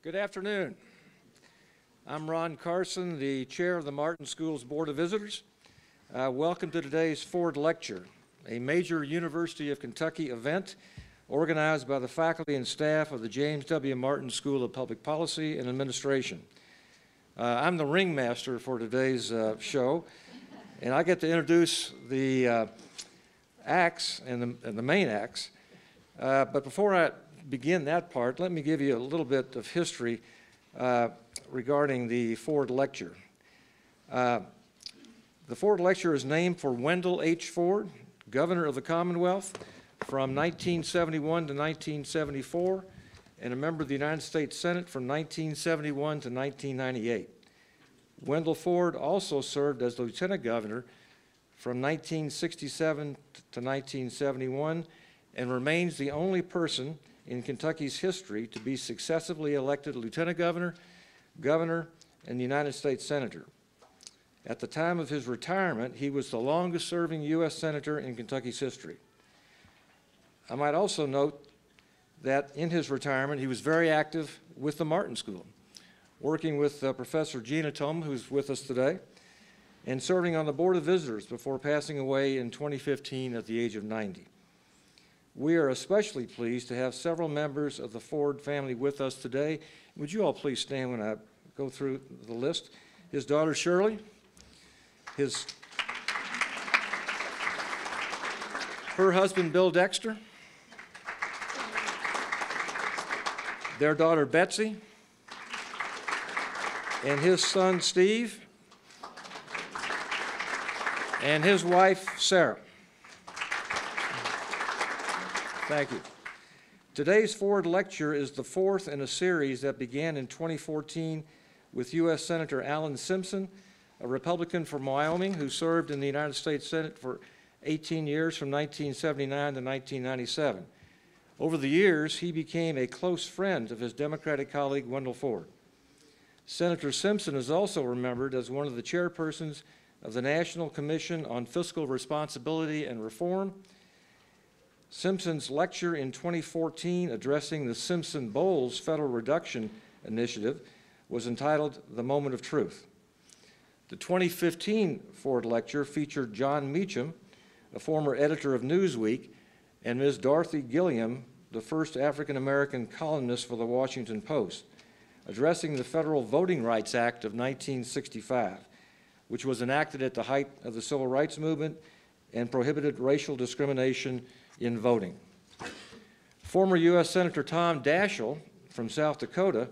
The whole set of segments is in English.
Good afternoon. I'm Ron Carson, the chair of the Martin School's Board of Visitors. Welcome to today's Ford Lecture, a major University of Kentucky event organized by the faculty and staff of the James W. Martin School of Public Policy and Administration. I'm the ringmaster for today's show, and I get to introduce the acts and the main acts. But before I begin that part, let me give you a little bit of history regarding the Ford Lecture. The Ford Lecture is named for Wendell H. Ford, Governor of the Commonwealth from 1971 to 1974, and a member of the United States Senate from 1971 to 1998. Wendell Ford also served as Lieutenant Governor from 1967 to 1971 and remains the only person in Kentucky's history to be successively elected Lieutenant Governor, Governor, and United States Senator. At the time of his retirement, he was the longest-serving U.S. Senator in Kentucky's history. I might also note that in his retirement, he was very active with the Martin School, working with Professor Gina Tom, who's with us today, and serving on the Board of Visitors before passing away in 2015 at the age of 90. We are especially pleased to have several members of the Ford family with us today. Would you all please stand when I go through the list? His daughter Shirley, her husband Bill Dexter, their daughter Betsy, and his son Steve, and his wife Sarah. Thank you. Today's Ford Lecture is the fourth in a series that began in 2014 with U.S. Senator Alan Simpson, a Republican from Wyoming who served in the United States Senate for 18 years from 1979 to 1997. Over the years, he became a close friend of his Democratic colleague Wendell Ford. Senator Simpson is also remembered as one of the chairpersons of the National Commission on Fiscal Responsibility and Reform. Simpson's lecture in 2014 addressing the Simpson-Bowles Federal Reduction Initiative was entitled The Moment of Truth. The 2015 Ford Lecture featured John Meacham, a former editor of Newsweek, and Ms. Dorothy Gilliam, the first African-American columnist for the Washington Post, addressing the Federal Voting Rights Act of 1965, which was enacted at the height of the Civil Rights Movement and prohibited racial discrimination in voting. Former U.S. Senator Tom Daschle from South Dakota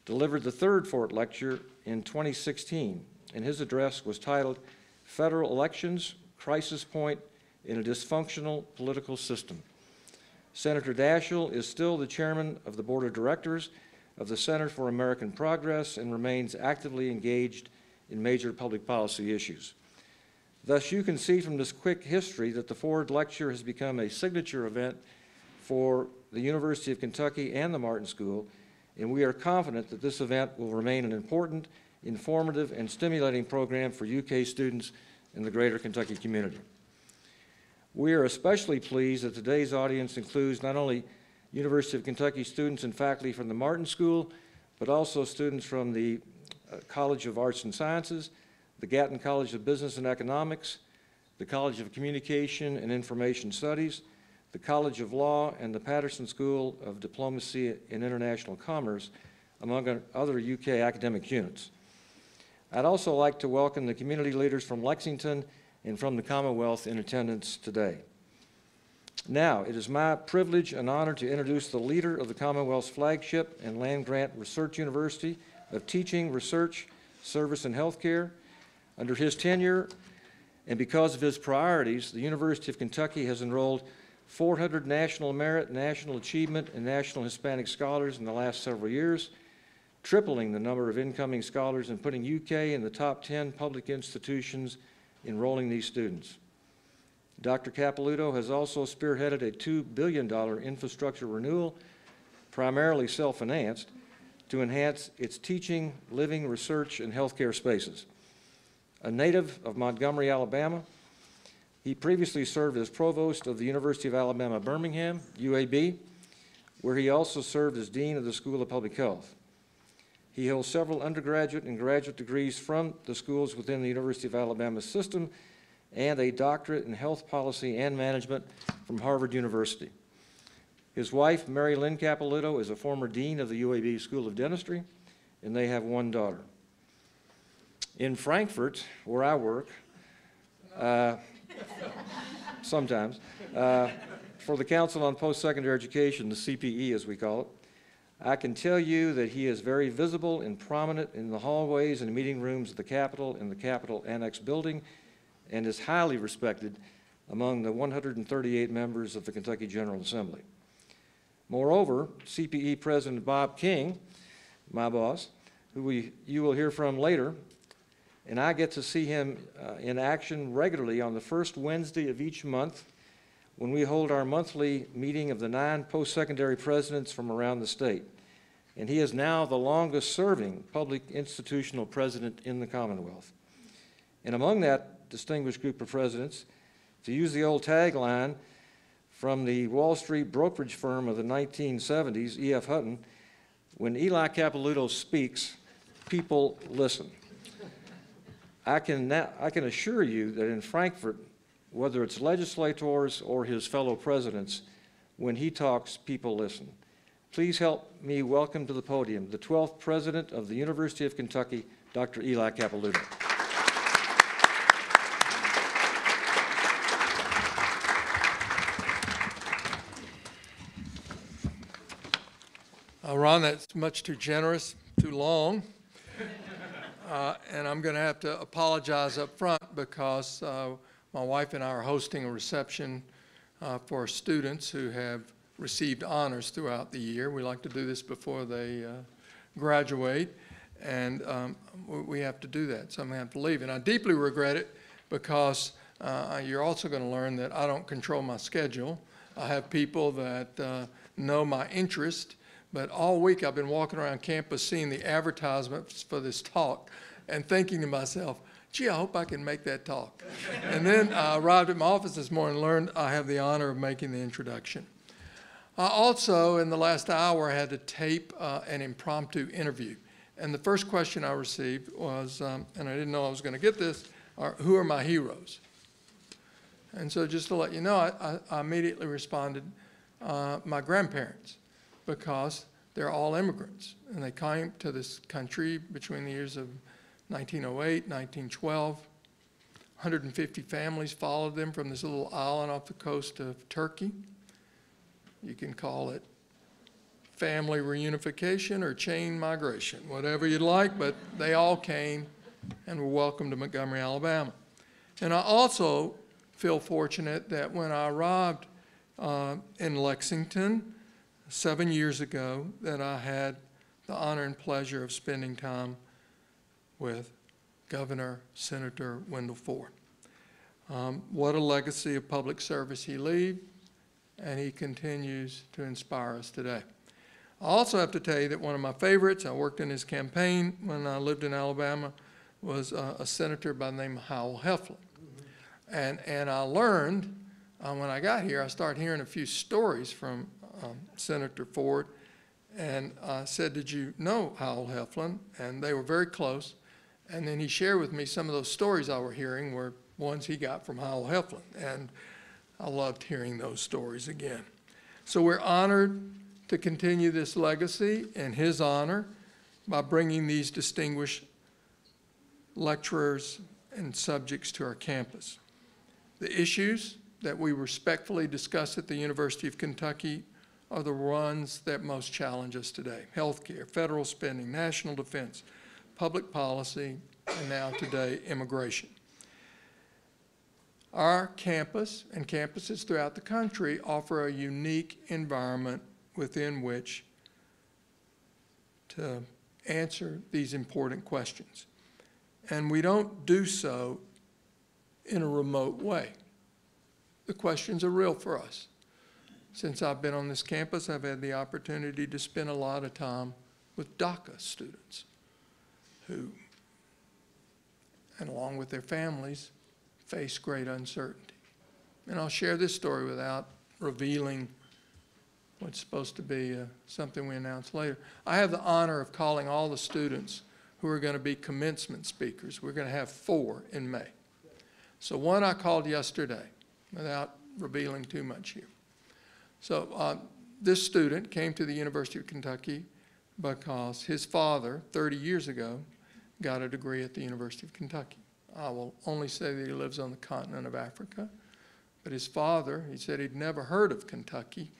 delivered the third Ford Lecture in 2016, and his address was titled Federal Elections, Crisis Point in a Dysfunctional Political System. Senator Daschle is still the chairman of the board of directors of the Center for American Progress and remains actively engaged in major public policy issues. Thus, you can see from this quick history that the Ford Lecture has become a signature event for the University of Kentucky and the Martin School, and we are confident that this event will remain an important, informative, and stimulating program for UK students in the greater Kentucky community. We are especially pleased that today's audience includes not only University of Kentucky students and faculty from the Martin School, but also students from the College of Arts and Sciences, the Gatton College of Business and Economics, the College of Communication and Information Studies, the College of Law, and the Patterson School of Diplomacy and International Commerce, among other UK academic units. I'd also like to welcome the community leaders from Lexington and from the Commonwealth in attendance today. Now, it is my privilege and honor to introduce the leader of the Commonwealth's flagship and land-grant research university of teaching, research, service, and healthcare. Under his tenure, and because of his priorities, the University of Kentucky has enrolled 400 National Merit, National Achievement, and National Hispanic Scholars in the last several years, tripling the number of incoming scholars and putting UK in the top 10 public institutions enrolling these students. Dr. Capilouto has also spearheaded a $2 billion infrastructure renewal, primarily self-financed, to enhance its teaching, living, research, and healthcare spaces. A native of Montgomery, Alabama, he previously served as provost of the University of Alabama, Birmingham, UAB, where he also served as dean of the School of Public Health. He holds several undergraduate and graduate degrees from the schools within the University of Alabama system and a doctorate in health policy and management from Harvard University. His wife, Mary Lynn Capilouto, is a former dean of the UAB School of Dentistry, and they have one daughter. In Frankfurt, where I work, sometimes, for the Council on Post-Secondary Education, the CPE as we call it, I can tell you that he is very visible and prominent in the hallways and meeting rooms of the Capitol and the Capitol Annex building, and is highly respected among the 138 members of the Kentucky General Assembly. Moreover, CPE President Bob King, my boss, who you will hear from later, and I get to see him in action regularly on the first Wednesday of each month when we hold our monthly meeting of the 9 post-secondary presidents from around the state. And he is now the longest-serving public institutional president in the Commonwealth. And among that distinguished group of presidents, to use the old tagline from the Wall Street brokerage firm of the 1970s, E.F. Hutton, when Eli Capilouto speaks, people listen. I can assure you that in Frankfurt, whether it's legislators or his fellow presidents, when he talks, people listen. Please help me welcome to the podium the 12th President of the University of Kentucky, Dr. Eli Capilouto. Ron, that's much too generous, too long. And I'm going to have to apologize up front because my wife and I are hosting a reception for students who have received honors throughout the year. We like to do this before they graduate, and we have to do that, so I'm going to have to leave. And I deeply regret it because you're also going to learn that I don't control my schedule. I have people that know my interest, but all week I've been walking around campus seeing the advertisements for this talk and thinking to myself, gee, I hope I can make that talk. And then I arrived at my office this morning and learned I have the honor of making the introduction. Also, in the last hour, I had to tape an impromptu interview. And the first question I received was, and I didn't know I was going to get this, who are my heroes? And so just to let you know, I immediately responded, my grandparents, because they're all immigrants. And they came to this country between the years of 1908, 1912. 150 families followed them from this little island off the coast of Turkey. You can call it family reunification or chain migration, whatever you'd like, but they all came and were welcomed to Montgomery, Alabama. And I also feel fortunate that when I arrived in Lexington 7 years ago, that I had the honor and pleasure of spending time with Governor Senator Wendell Ford. What a legacy of public service he left, and he continues to inspire us today. I also have to tell you that one of my favorites, I worked in his campaign when I lived in Alabama, was a senator by the name of Howell Heflin. And I learned, when I got here, I started hearing a few stories from Senator Ford, and I said, did you know Howell Heflin? And they were very close. And then he shared with me some of those stories I were hearing were ones he got from Howell Heflin. And I loved hearing those stories again. So we're honored to continue this legacy in his honor by bringing these distinguished lecturers and subjects to our campus. The issues that we respectfully discuss at the University of Kentucky are the ones that most challenge us today: healthcare, federal spending, national defense, public policy, and now today, immigration. Our campus and campuses throughout the country offer a unique environment within which to answer these important questions. And we don't do so in a remote way. The questions are real for us. Since I've been on this campus, I've had the opportunity to spend a lot of time with DACA students who, and along with their families, face great uncertainty. And I'll share this story without revealing which is supposed to be something we announce later. I have the honor of calling all the students who are going to be commencement speakers. We're going to have 4 in May. So one I called yesterday, without revealing too much here. So this student came to the University of Kentucky because his father, 30 years ago, got a degree at the University of Kentucky. I will only say that he lives on the continent of Africa. But his father, he said he'd never heard of Kentucky,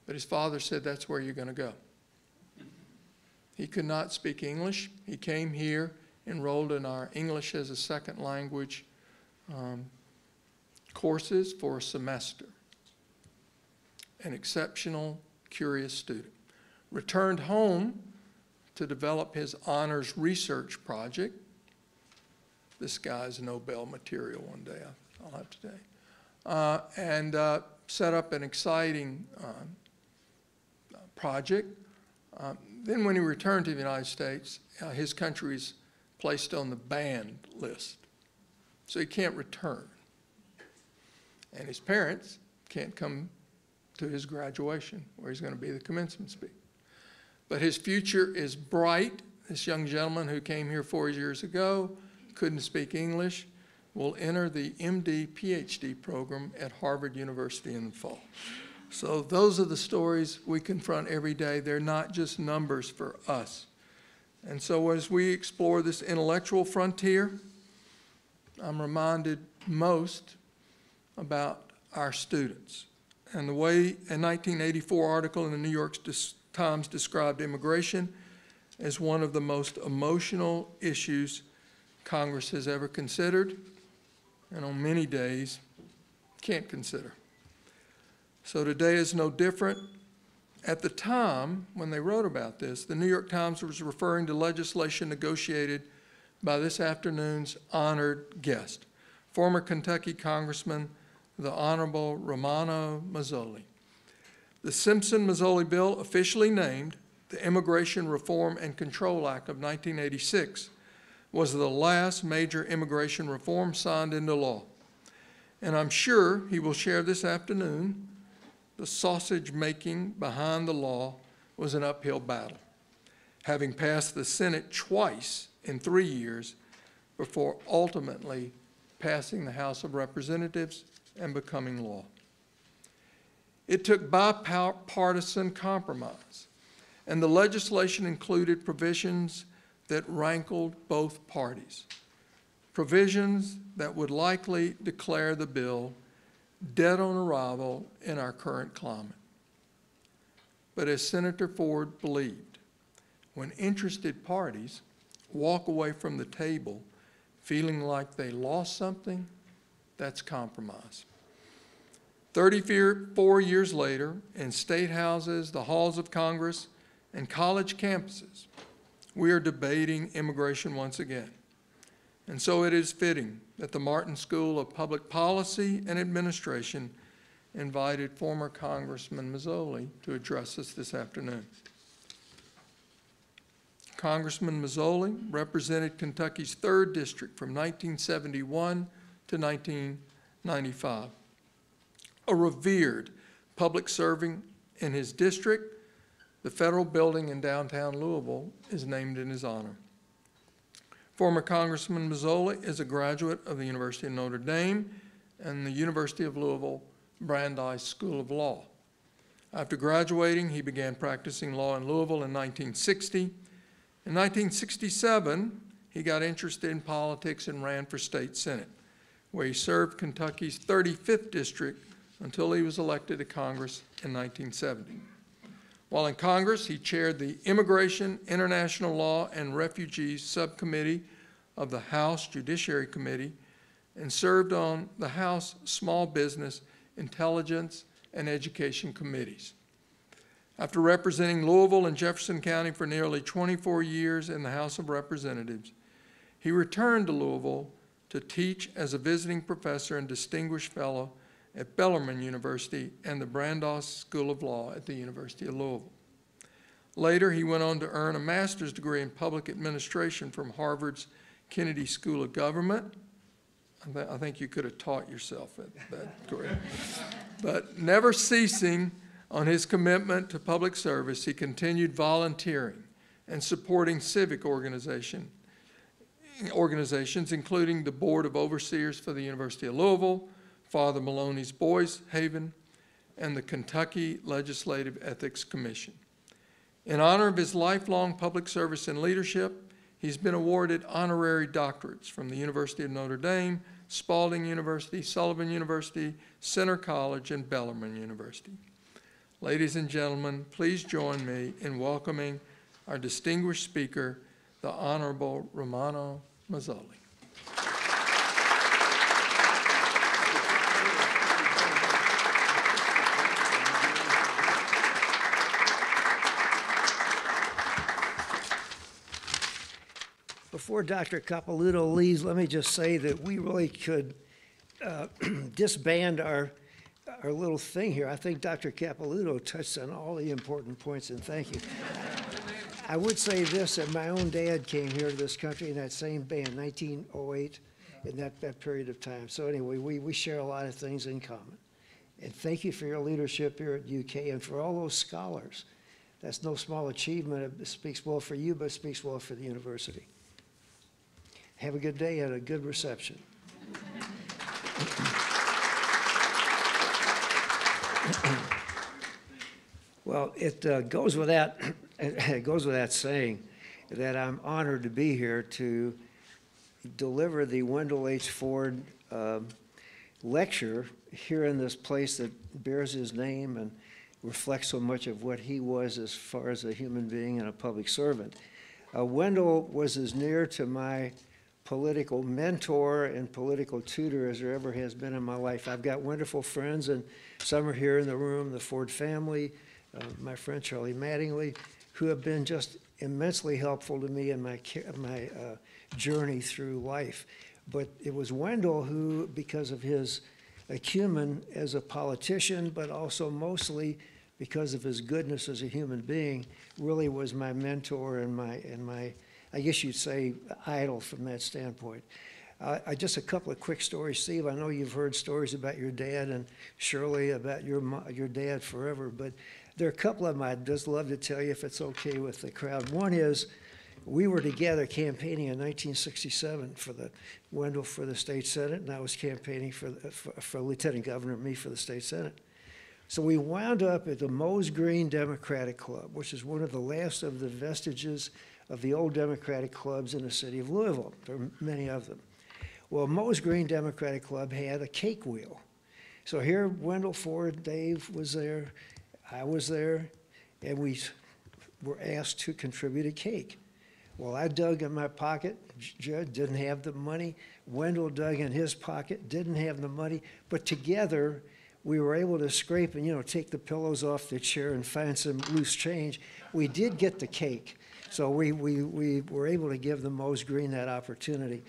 but his father said, that's where you're going to go. He could not speak English. He came here, enrolled in our English as a second language courses for a semester. An exceptional, curious student. Returned home to develop his honors research project. This guy's Nobel material one day, I'll have to tell you. And set up an exciting project. Then when he returned to the United States, his country's placed on the banned list. So he can't return. And his parents can't come to his graduation, where he's going to be the commencement speaker. But his future is bright. This young gentleman who came here 4 years ago, couldn't speak English, will enter the MD, PhD program at Harvard University in the fall. So those are the stories we confront every day. They're not just numbers for us. And so as we explore this intellectual frontier, I'm reminded most about our students. And the way a 1984 article in the New York Times described immigration as one of the most emotional issues Congress has ever considered, and on many days can't consider. So today is no different. At the time when they wrote about this, the New York Times was referring to legislation negotiated by this afternoon's honored guest, former Kentucky Congressman, the Honorable Romano Mazzoli. The Simpson-Mazzoli bill, officially named the Immigration Reform and Control Act of 1986, was the last major immigration reform signed into law. And I'm sure he will share this afternoon the sausage making behind the law was an uphill battle, having passed the Senate twice in 3 years before ultimately passing the House of Representatives and becoming law. It took bipartisan compromise, and the legislation included provisions that rankled both parties, provisions that would likely declare the bill dead on arrival in our current climate. But as Senator Ford believed, when interested parties walk away from the table feeling like they lost something, that's compromise. 34 years later, in state houses, the halls of Congress, and college campuses, we are debating immigration once again. And so it is fitting that the Martin School of Public Policy and Administration invited former Congressman Mazzoli to address us this afternoon. Congressman Mazzoli represented Kentucky's 3rd District from 1971 to 1995. A revered public servant in his district, the federal building in downtown Louisville is named in his honor. Former Congressman Mazzoli is a graduate of the University of Notre Dame and the University of Louisville Brandeis School of Law. After graduating, he began practicing law in Louisville in 1960. In 1967, he got interested in politics and ran for state senate, where he served Kentucky's 35th district until he was elected to Congress in 1970. While in Congress, he chaired the Immigration, International Law, and Refugees Subcommittee of the House Judiciary Committee and served on the House Small Business, Intelligence, and Education Committees. After representing Louisville and Jefferson County for nearly 24 years in the House of Representatives, he returned to Louisville to teach as a visiting professor and distinguished fellow at Bellarmine University and the Brandeis School of Law at the University of Louisville. Later, he went on to earn a master's degree in public administration from Harvard's Kennedy School of Government. I think you could have taught yourself at that degree. But never ceasing On his commitment to public service, he continued volunteering and supporting civic organizations, including the Board of Overseers for the University of Louisville, Father Maloney's Boys Haven, and the Kentucky Legislative Ethics Commission. In honor of his lifelong public service and leadership, he's been awarded honorary doctorates from the University of Notre Dame, Spalding University, Sullivan University, Centre College, and Bellarmine University. Ladies and gentlemen, please join me in welcoming our distinguished speaker, the Honorable Romano Mazzoli. Before Dr. Capilouto leaves, let me just say that we really could disband our little thing here. I think Dr. Capilouto touched on all the important points, and thank you. I would say this, that my own dad came here to this country in that same band, 1908, in that period of time. So anyway, we share a lot of things in common. And thank you for your leadership here at UK and for all those scholars. That's no small achievement. It speaks well for you, but it speaks well for the university. Have a good day and a good reception. Well, it goes without saying that I'm honored to be here to deliver the Wendell H. Ford lecture here in this place that bears his name and reflects so much of what he was as far as a human being and a public servant. Wendell was as near to my political mentor and political tutor as there ever has been in my life. I've got wonderful friends, and some are here in the room, the Ford family, my friend Charlie Mattingly, who have been just immensely helpful to me in my journey through life. But it was Wendell who, because of his acumen as a politician, but also mostly because of his goodness as a human being, really was my mentor and my I guess you'd say, idol from that standpoint. Just a couple of quick stories. Steve, I know you've heard stories about your dad, and Shirley about your dad forever, but there are a couple of them I'd just love to tell you if it's okay with the crowd. One is, we were together campaigning in 1967 for the Wendell for the state senate, and I was campaigning for lieutenant governor, me for the state senate. So we wound up at the Mose Green Democratic Club, which is one of the last of the vestiges of the old Democratic clubs in the city of Louisville. There are many of them. Well, Mose Green Democratic Club had a cake wheel. So here, Wendell Ford, Dave was there, I was there, and we were asked to contribute a cake. Well, I dug in my pocket, Judd didn't have the money. Wendell dug in his pocket, didn't have the money, but together we were able to scrape and, take the pillows off the chair and find some loose change. We did get the cake. So we were able to give the Mose Green that opportunity.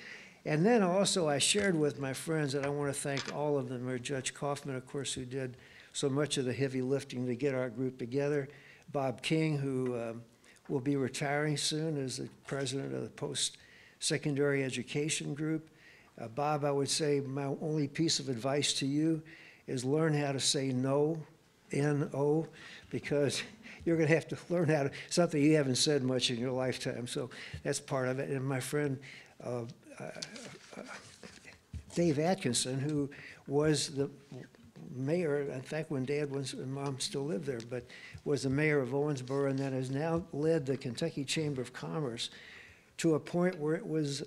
And then also I shared with my friends, and I want to thank all of them, or Judge Kaufman, of course, who did so much of the heavy lifting to get our group together, Bob King, who will be retiring soon as the president of the post-secondary education group. Bob, I would say my only piece of advice to you is learn how to say no, N-O, because you're going to have to learn how to, something you haven't said much in your lifetime. So that's part of it. And my friend Dave Atkinson, who was the mayor, in fact, when Dad and Mom still lived there, but was the mayor of Owensboro, and then has now led the Kentucky Chamber of Commerce to a point where it was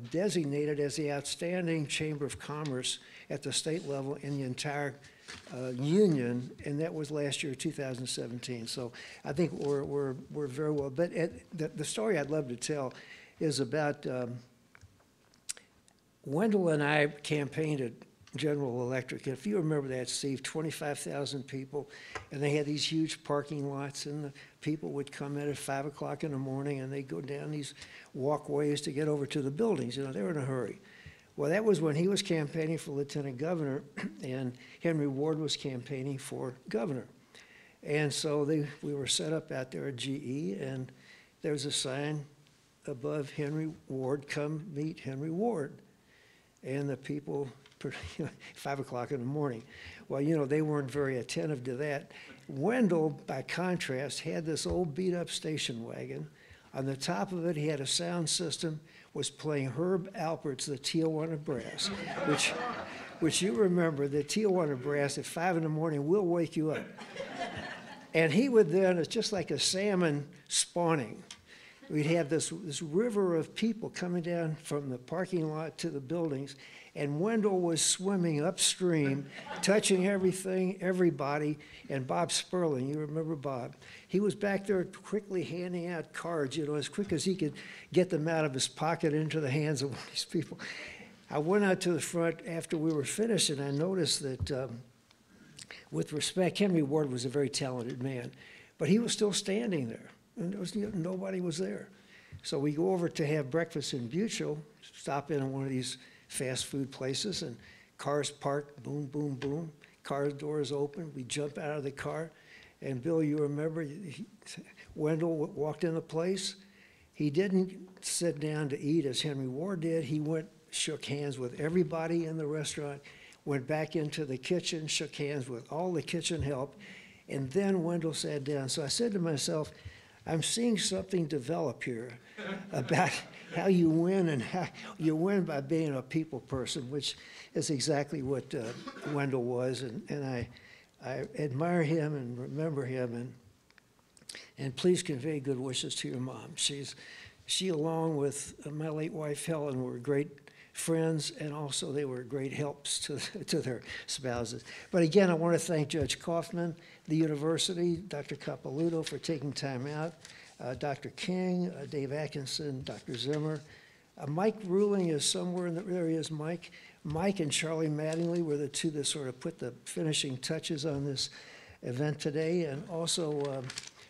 designated as the outstanding Chamber of Commerce at the state level in the entire union, and that was last year, 2017. So I think we're very well. But the story I'd love to tell is about Wendell and I campaigned at General Electric. If you remember that, Steve, 25,000 people, and they had these huge parking lots, and the people would come in at 5 o'clock in the morning, and they'd go down these walkways to get over to the buildings. They were in a hurry. Well, that was when he was campaigning for lieutenant governor, and Henry Ward was campaigning for governor. And so we were set up out there at GE, and there's a sign above Henry Ward, "Come meet Henry Ward." And the people 5 o'clock in the morning. Well, you know, they weren't very attentive to that. Wendell, by contrast, had this old beat-up station wagon. On the top of it, he had a sound system, was playing Herb Alpert's The Tijuana Brass, which you remember, the Tijuana Brass at 5 in the morning will wake you up. And he would then, it's just like a salmon spawning. We'd have this river of people coming down from the parking lot to the buildings, and Wendell was swimming upstream, touching everything, everybody, and Bob Sperling, you remember Bob, he was back there quickly handing out cards, you know, as quick as he could get them out of his pocket into the hands of these people. I went out to the front after we were finished, and I noticed that, with respect, Henry Ward was a very talented man, but he was still standing there, and nobody was there. So we go over to have breakfast in Butchell, stop in one of these fast food places, and cars parked, boom, boom, boom. Car doors open, we jump out of the car, and Bill, you remember, Wendell walked in the place. He didn't sit down to eat as Henry Ward did. He went, shook hands with everybody in the restaurant, went back into the kitchen, shook hands with all the kitchen help, and then Wendell sat down. So I said to myself, I'm seeing something develop here about how you win, and how you win by being a people person, which is exactly what Wendell was, and I admire him and remember him, and please convey good wishes to your mom. She along with my late wife Helen were great friends, and also they were great helps to their spouses. But again, I want to thank Judge Kaufman, the university, Dr. Capilouto for taking time out, Dr. King, Dave Atkinson, Dr. Zimmer. Mike Ruling is somewhere in there. He is, Mike. Mike and Charlie Mattingly were the two that sort of put the finishing touches on this event today. And also,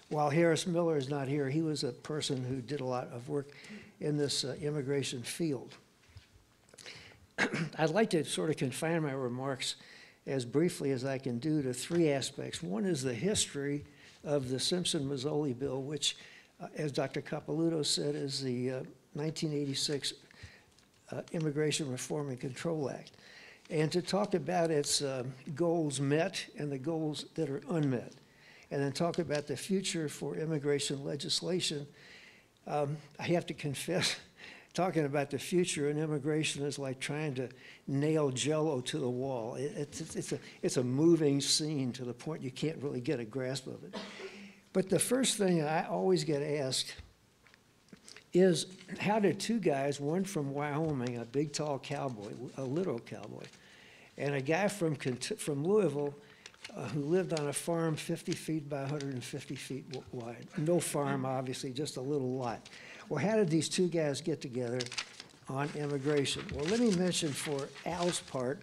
while Harris Miller is not here, he was a person who did a lot of work in this immigration field. I'd like to sort of confine my remarks as briefly as I can do to three aspects. One is the history of the Simpson-Mazzoli bill, which, as Dr. Capilouto said, is the 1986 Immigration Reform and Control Act, and to talk about its goals met and the goals that are unmet, and then talk about the future for immigration legislation. I have to confess, talking about the future in immigration is like trying to nail Jell-O to the wall. It's a moving scene to the point you can't really get a grasp of it. But the first thing I always get asked is, how did two guys, one from Wyoming, a big tall cowboy, a literal cowboy, and a guy from Louisville who lived on a farm 50 feet by 150 feet wide. No farm, obviously, just a little lot. Well, how did these two guys get together on immigration? Well, let me mention for Al's part,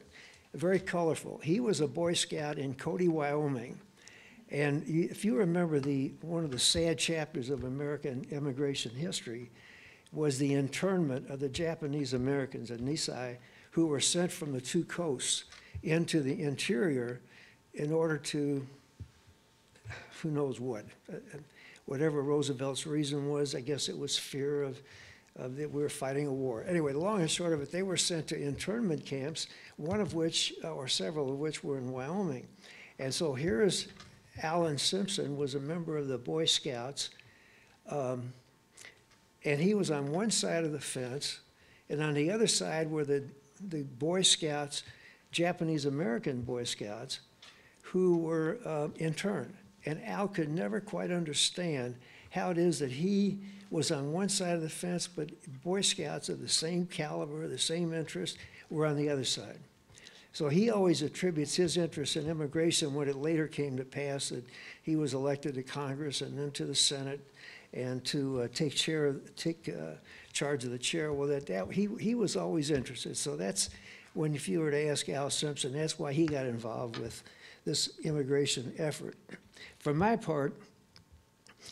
very colorful. He was a Boy Scout in Cody, Wyoming. And if you remember, one of the sad chapters of American immigration history was the internment of the Japanese Americans at Nisei, who were sent from the two coasts into the interior in order to, who knows what, whatever Roosevelt's reason was. I guess it was fear of that we were fighting a war. Anyway, the long and short of it, they were sent to internment camps, one of which, or several of which, were in Wyoming. And so here's Alan Simpson, was a member of the Boy Scouts, and he was on one side of the fence, and on the other side were the Boy Scouts, Japanese-American Boy Scouts, who were interned. And Al could never quite understand how it is that he was on one side of the fence, but Boy Scouts of the same caliber, the same interest, were on the other side. So he always attributes his interest in immigration, when it later came to pass that he was elected to Congress and then to the Senate, and to take charge of the chair. Well, he was always interested. So that's when, if you were to ask Al Simpson, that's why he got involved with this immigration effort. For my part,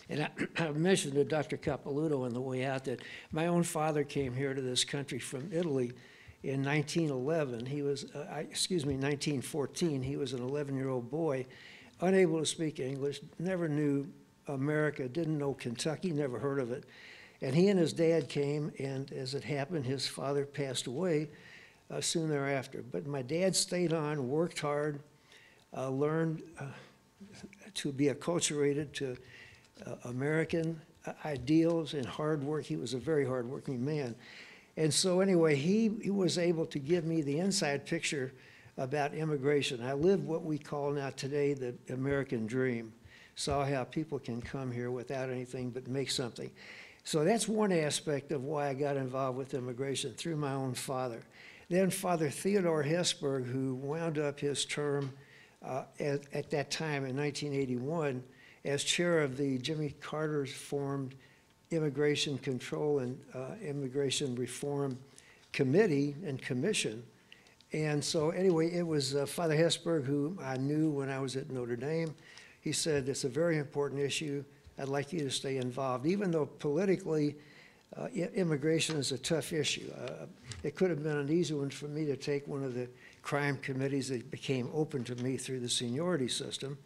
and I mentioned to Dr. Capilouto on the way out that my own father came here to this country from Italy in 1911. He was, 1914. He was an 11-year-old boy, unable to speak English, never knew America, didn't know Kentucky, never heard of it. And he and his dad came, and as it happened, his father passed away soon thereafter. But my dad stayed on, worked hard, learned to be acculturated to American ideals and hard work. He was a very hardworking man. And so anyway, he was able to give me the inside picture about immigration. I lived what we call now today the American dream. Saw how people can come here without anything but make something. So that's one aspect of why I got involved with immigration, through my own father. Then Father Theodore Hesburgh, who wound up his term at that time in 1981 as chair of the Jimmy Carter's formed Immigration Control and Immigration Reform Committee and Commission. And so anyway, it was Father Hesburgh, who I knew when I was at Notre Dame. He said, it's a very important issue. I'd like you to stay involved. Even though politically, immigration is a tough issue. It could have been an easy one for me to take one of the crime committees that became open to me through the seniority system.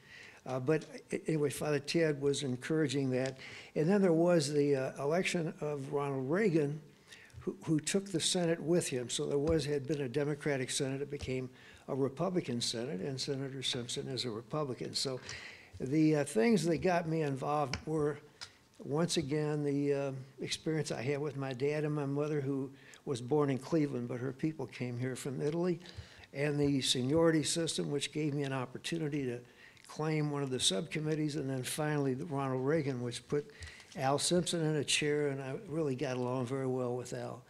But anyway, Father Ted was encouraging that. And then there was the election of Ronald Reagan, who took the Senate with him. So had been a Democratic Senate. It became a Republican Senate, and Senator Simpson is a Republican. So the things that got me involved were, once again, the experience I had with my dad and my mother, who was born in Cleveland, but her people came here from Italy, and the seniority system, which gave me an opportunity to claim one of the subcommittees, and then finally Ronald Reagan, which put Al Simpson in a chair, and I really got along very well with Al.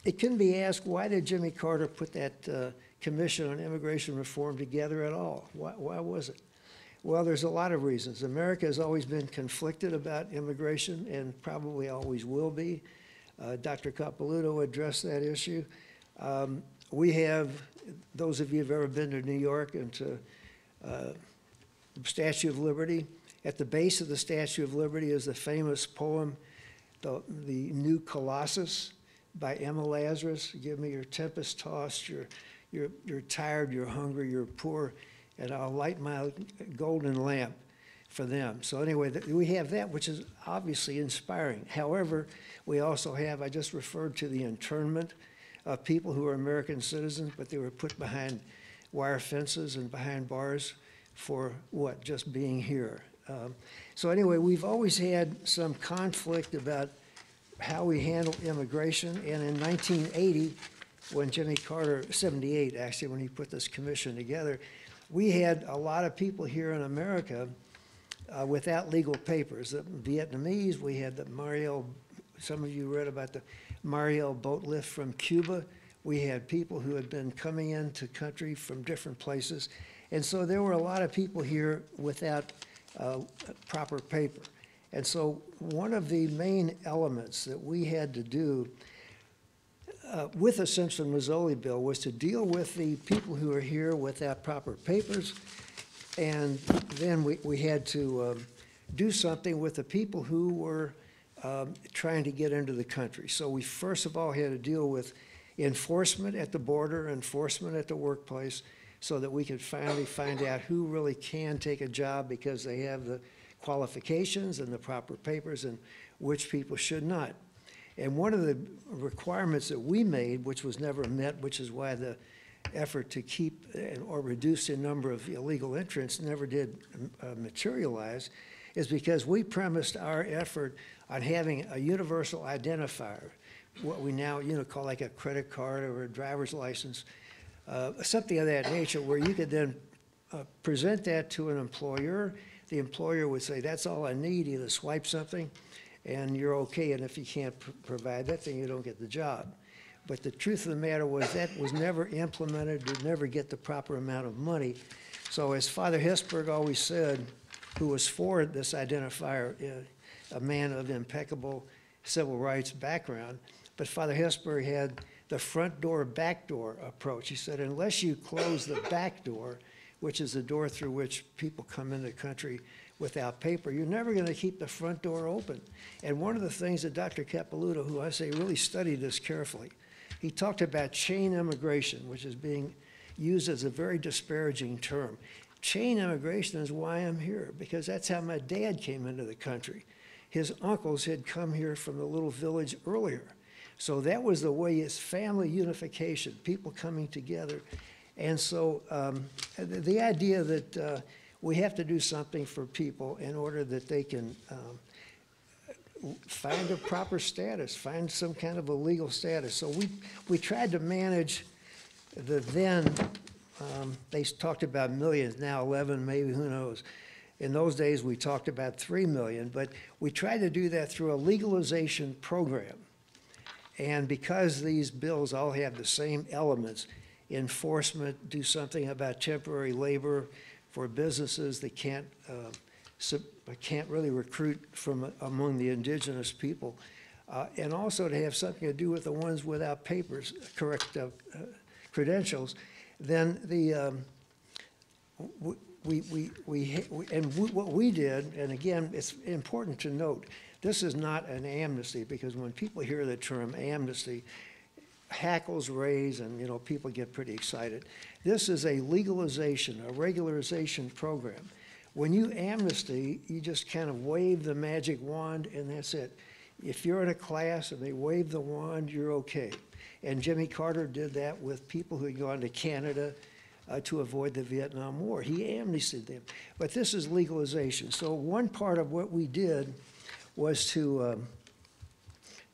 It can be asked, why did Jimmy Carter put that Commission on Immigration Reform together at all? Why was it? Well, there's a lot of reasons. America has always been conflicted about immigration and probably always will be. Dr. Capilouto addressed that issue. We have, those of you who have ever been to New York and to Statue of Liberty, at the base of the Statue of Liberty is the famous poem, The New Colossus by Emma Lazarus. Give me your tempest-tossed, you're tired, you're hungry, you're poor, and I'll light my golden lamp for them. So anyway, we have that, which is obviously inspiring. However, we also have, I just referred to the internment of people who are American citizens, but they were put behind wire fences and behind bars for what? Just being here. So anyway, we've always had some conflict about how we handle immigration, and in 1980, when Jimmy Carter, 78 actually, when he put this commission together, we had a lot of people here in America without legal papers. The Vietnamese, we had the Mariel, some of you read about the Mariel boat lift from Cuba. We had people who had been coming into country from different places. And so there were a lot of people here without proper paper. And so one of the main elements that we had to do with the Simpson-Mazzoli bill was to deal with the people who are here without proper papers, and then we had to do something with the people who were trying to get into the country. So we first of all had to deal with enforcement at the border, enforcement at the workplace, so that we could finally find out who really can take a job because they have the qualifications and the proper papers, and which people should not. And one of the requirements that we made, which was never met, which is why the effort to keep or reduce the number of illegal entrants never did materialize, is because we premised our effort on having a universal identifier, what we now call like a credit card or a driver's license, something of that nature, where you could then present that to an employer. The employer would say, that's all I need, either swipe something and you're okay, and if you can't provide that, then you don't get the job. But the truth of the matter was that was never implemented, would never get the proper amount of money. So as Father Hesburgh always said, who was for this identifier, a man of impeccable civil rights background, but Father Hesburgh had the front door, back door approach. He said, unless you close the back door, which is the door through which people come into the country without paper, you're never going to keep the front door open. And one of the things that Dr. Capilouto, who I say really studied this carefully, he talked about chain immigration, which is being used as a very disparaging term. Chain immigration is why I'm here, because that's how my dad came into the country. His uncles had come here from the little village earlier. So that was the way, it's family unification, people coming together. And so the idea that we have to do something for people in order that they can find a proper status, find some kind of a legal status. So we tried to manage the then, they talked about millions, now 11, maybe, who knows. In those days, we talked about 3 million, but we tried to do that through a legalization program. And because these bills all have the same elements, enforcement, do something about temporary labor for businesses that can't really recruit from among the indigenous people, and also to have something to do with the ones without papers, correct credentials, then the what we did, and again, it's important to note, this is not an amnesty, because when people hear the term amnesty, hackles raise and, you know, people get pretty excited. This is a legalization, a regularization program. When you amnesty, you just kind of wave the magic wand and that's it. If you're in a class and they wave the wand, you're okay. And Jimmy Carter did that with people who had gone to Canada to avoid the Vietnam War. He amnestied them. But this is legalization. So one part of what we did was to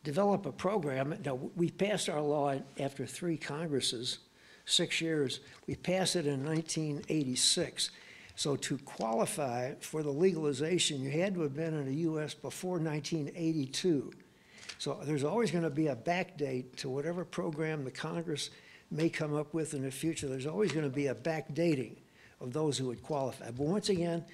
develop a program. Now, we passed our law after 3 Congresses, 6 years. We passed it in 1986. So to qualify for the legalization, you had to have been in the U.S. before 1982. So there's always going to be a back date to whatever program the Congress may come up with in the future. There's always going to be a back dating of those who would qualify. But once again,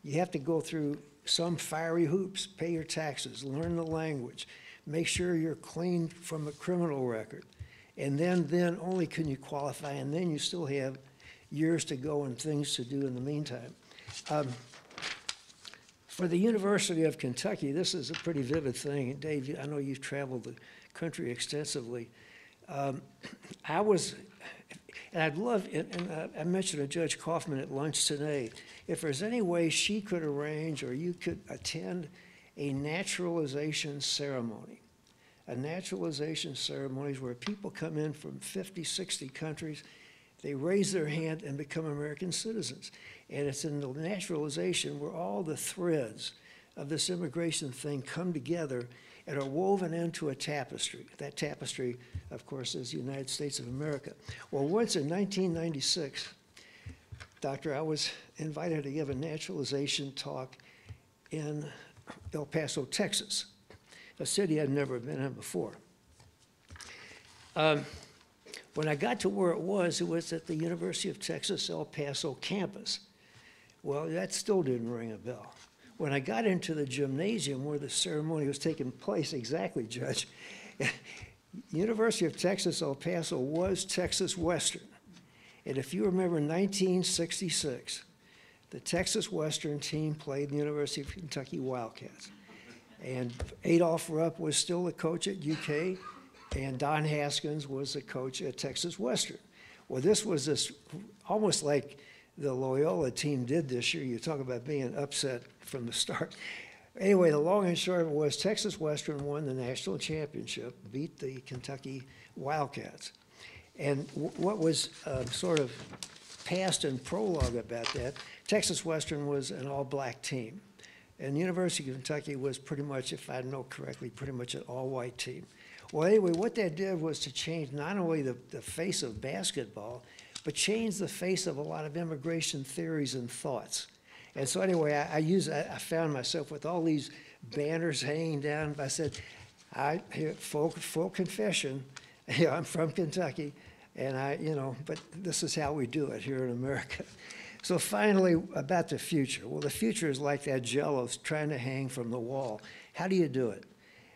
you have to go through some fiery hoops, pay your taxes, learn the language, make sure you're clean from a criminal record. And then only can you qualify, and then you still have years to go and things to do in the meantime. For the University of Kentucky, this is a pretty vivid thing. Dave, I know you've traveled the country extensively. I was, and I'd love, and I mentioned to Judge Kaufman at lunch today, if there's any way she could arrange or you could attend a naturalization ceremony. A naturalization ceremony is where people come in from 50, 60 countries, they raise their hand and become American citizens. And it's in the naturalization where all the threads of this immigration thing come together and are woven into a tapestry. That tapestry, of course, is the United States of America. Well, once in 1996, Doctor, I was invited to give a naturalization talk in El Paso, Texas, a city I'd never been in before. When I got to where it was at the University of Texas, El Paso campus. Well, that still didn't ring a bell. When I got into the gymnasium where the ceremony was taking place, exactly, Judge, University of Texas, El Paso was Texas Western. And if you remember 1966, the Texas Western team played the University of Kentucky Wildcats. And Adolph Rupp was still the coach at UK, and Don Haskins was the coach at Texas Western. Well, this was this almost like the Loyola team did this year. You talk about being upset from the start. Anyway, the long and short of it was Texas Western won the national championship, beat the Kentucky Wildcats. And what was sort of past and prologue about that, Texas Western was an all-black team. And the University of Kentucky was pretty much, if I know correctly, pretty much an all-white team. Well, anyway, what that did was to change not only the face of basketball, but change the face of a lot of immigration theories and thoughts. And so anyway, I found myself with all these banners hanging down. I said, full confession, I'm from Kentucky, and but this is how we do it here in America. So finally, about the future. Well, the future is like that Jell-O trying to hang from the wall. How do you do it?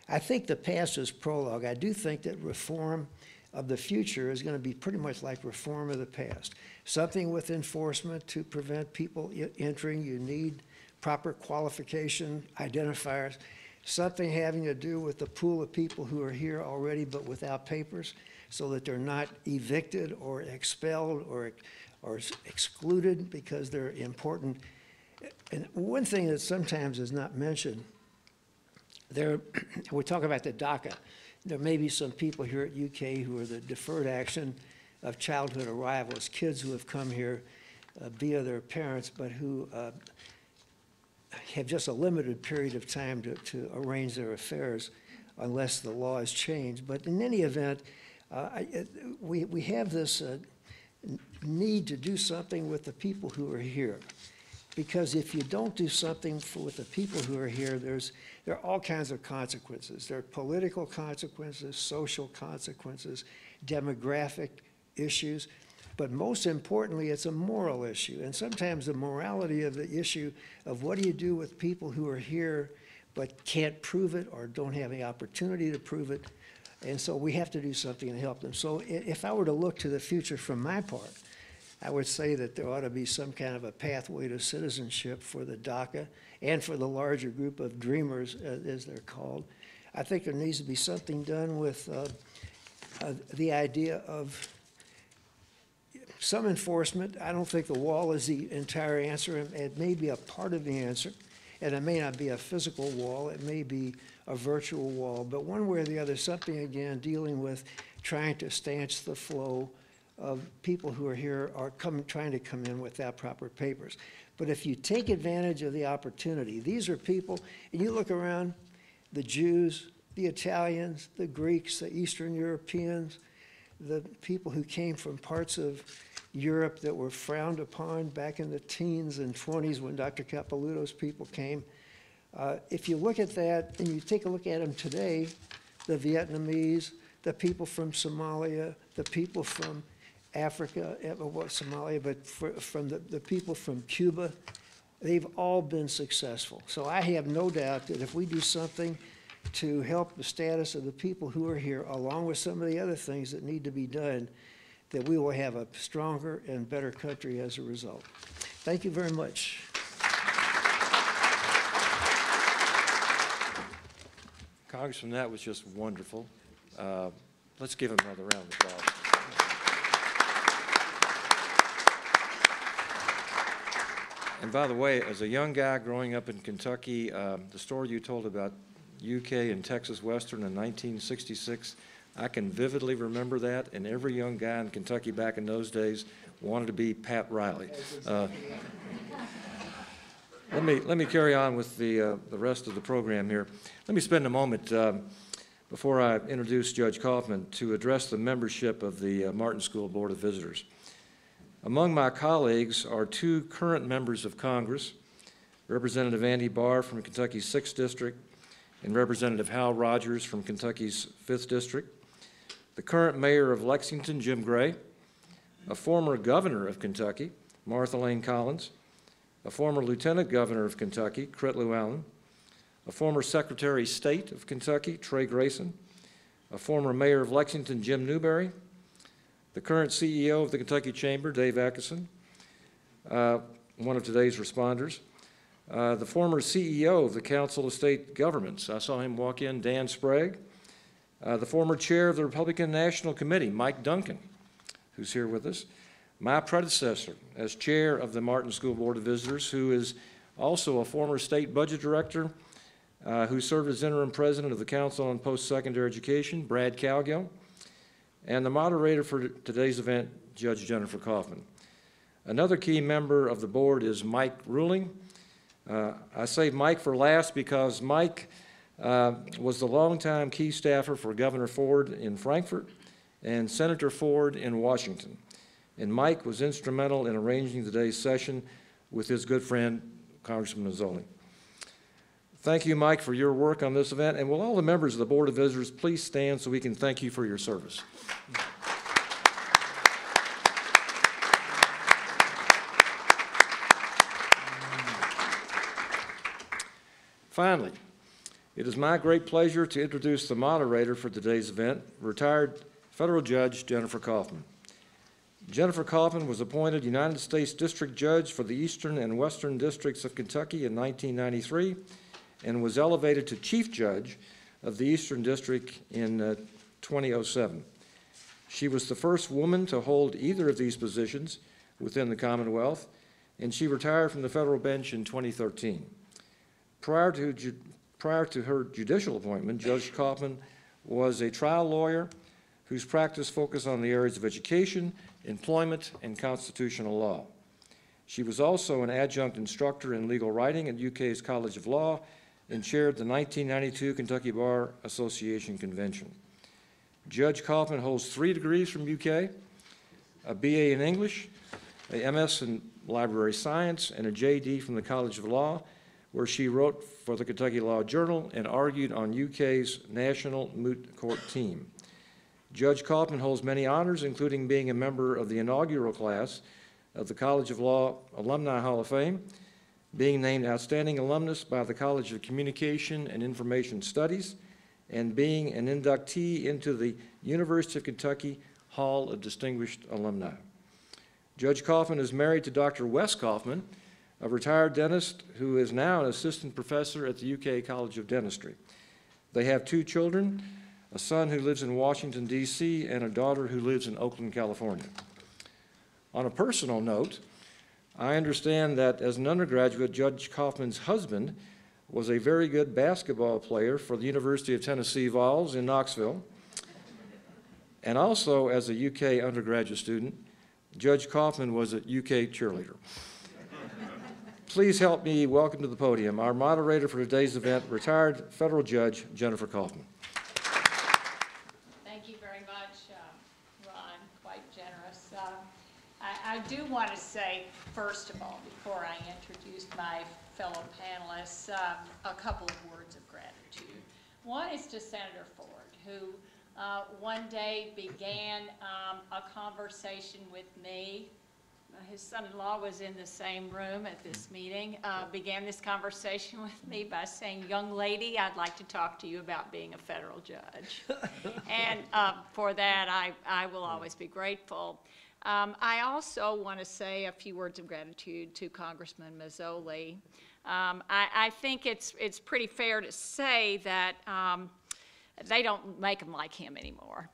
I think the past is prologue. I do think that reform of the future is going to be pretty much like reform of the past. Something with enforcement to prevent people entering. You need proper qualification identifiers. Something having to do with the pool of people who are here already but without papers so that they're not evicted or expelled or excluded because they're important. And one thing that sometimes is not mentioned, we're talking about the DACA. There may be some people here at UK who are the deferred action of childhood arrivals, kids who have come here via their parents, but who have just a limited period of time to arrange their affairs unless the law is changed. But in any event, we have this need to do something with the people who are here. Because if you don't do something with the people who are here, there are all kinds of consequences. There are political consequences, social consequences, demographic issues, but most importantly, it's a moral issue. And sometimes the morality of the issue of what do you do with people who are here but can't prove it or don't have the opportunity to prove it. And so we have to do something to help them. So if I were to look to the future from my part, I would say that there ought to be some kind of a pathway to citizenship for the DACA and for the larger group of dreamers, as they're called. I think there needs to be something done with the idea of some enforcement. I don't think the wall is the entire answer. It may be a part of the answer, and it may not be a physical wall. It may be a virtual wall. But one way or the other, something, again, dealing with trying to stanch the flow of people who are here are trying to come in without proper papers. But if you take advantage of the opportunity, these are people, and you look around, the Jews, the Italians, the Greeks, the Eastern Europeans, the people who came from parts of Europe that were frowned upon back in the teens and 20s when Dr. Capilouto's people came. If you look at that and you take a look at them today, the Vietnamese, the people from Somalia, the people from Africa, well, Somalia, but from the people from Cuba, they've all been successful. So I have no doubt that if we do something to help the status of the people who are here, along with some of the other things that need to be done, that we will have a stronger and better country as a result. Thank you very much. Congressman, that was just wonderful. Let's give him another round of applause. And by the way, as a young guy growing up in Kentucky, the story you told about UK and Texas Western in 1966, I can vividly remember that, and every young guy in Kentucky back in those days wanted to be Pat Riley. Let me carry on with the rest of the program here. Let me spend a moment before I introduce Judge Kaufman to address the membership of the Martin School Board of Visitors. Among my colleagues are two current members of Congress, Representative Andy Barr from Kentucky's 6th District and Representative Hal Rogers from Kentucky's 5th District, the current mayor of Lexington, Jim Gray, a former governor of Kentucky, Martha Lane Collins, a former lieutenant governor of Kentucky, Crit Llewellyn, a former secretary of state of Kentucky, Trey Grayson, a former mayor of Lexington, Jim Newberry, the current CEO of the Kentucky Chamber, Dave Atkinson, one of today's responders, the former CEO of the Council of State Governments, I saw him walk in, Dan Sprague, the former chair of the Republican National Committee, Mike Duncan, who's here with us, my predecessor as chair of the Martin School Board of Visitors, who is also a former state budget director, who served as interim president of the Council on Post-Secondary Education, Brad Cowgill, and the moderator for today's event, Judge Jennifer Kaufman. Another key member of the board is Mike Ruling. I say Mike for last because Mike was the longtime key staffer for Governor Ford in Frankfort and Senator Ford in Washington. And Mike was instrumental in arranging today's session with his good friend, Congressman Mazzoli. Thank you, Mike, for your work on this event. And will all the members of the Board of Visitors please stand so we can thank you for your service. Finally, it is my great pleasure to introduce the moderator for today's event, retired federal judge Jennifer Kaufman. Jennifer Kaufman was appointed United States District Judge for the Eastern and Western Districts of Kentucky in 1993 and was elevated to Chief Judge of the Eastern District in 2007. She was the first woman to hold either of these positions within the Commonwealth, and she retired from the federal bench in 2013. Prior Prior to her judicial appointment, Judge Kaufman was a trial lawyer whose practice focused on the areas of education, employment, and constitutional law. She was also an adjunct instructor in legal writing at UK's College of Law and chaired the 1992 Kentucky Bar Association Convention. Judge Kaufman holds 3 degrees from UK, a BA in English, a MS in Library Science, and a JD from the College of Law, where she wrote for the Kentucky Law Journal and argued on UK's National Moot Court team. Judge Kaufman holds many honors, including being a member of the inaugural class of the College of Law Alumni Hall of Fame, being named Outstanding Alumnus by the College of Communication and Information Studies, and being an inductee into the University of Kentucky Hall of Distinguished Alumni. Judge Kaufman is married to Dr. Wes Kaufman, a retired dentist who is now an assistant professor at the UK College of Dentistry. They have 2 children, a son who lives in Washington, D.C., and a daughter who lives in Oakland, California. On a personal note, I understand that as an undergraduate, Judge Kaufman's husband was a very good basketball player for the University of Tennessee Vols in Knoxville. And also, as a UK undergraduate student, Judge Kaufman was a UK cheerleader. Please help me welcome to the podium our moderator for today's event, retired federal judge Jennifer Kaufman. Thank you very much, Ron, quite generous. I do want to say, first of all, before I introduce my fellow panelists, a couple of words of gratitude. One is to Senator Ford, who one day began a conversation with me. His son-in-law was in the same room at this meeting, began this conversation with me by saying, "Young lady, I'd like to talk to you about being a federal judge." And for that, I will always be grateful. I also want to say a few words of gratitude to Congressman Mazzoli. I think it's pretty fair to say that they don't make them like him anymore.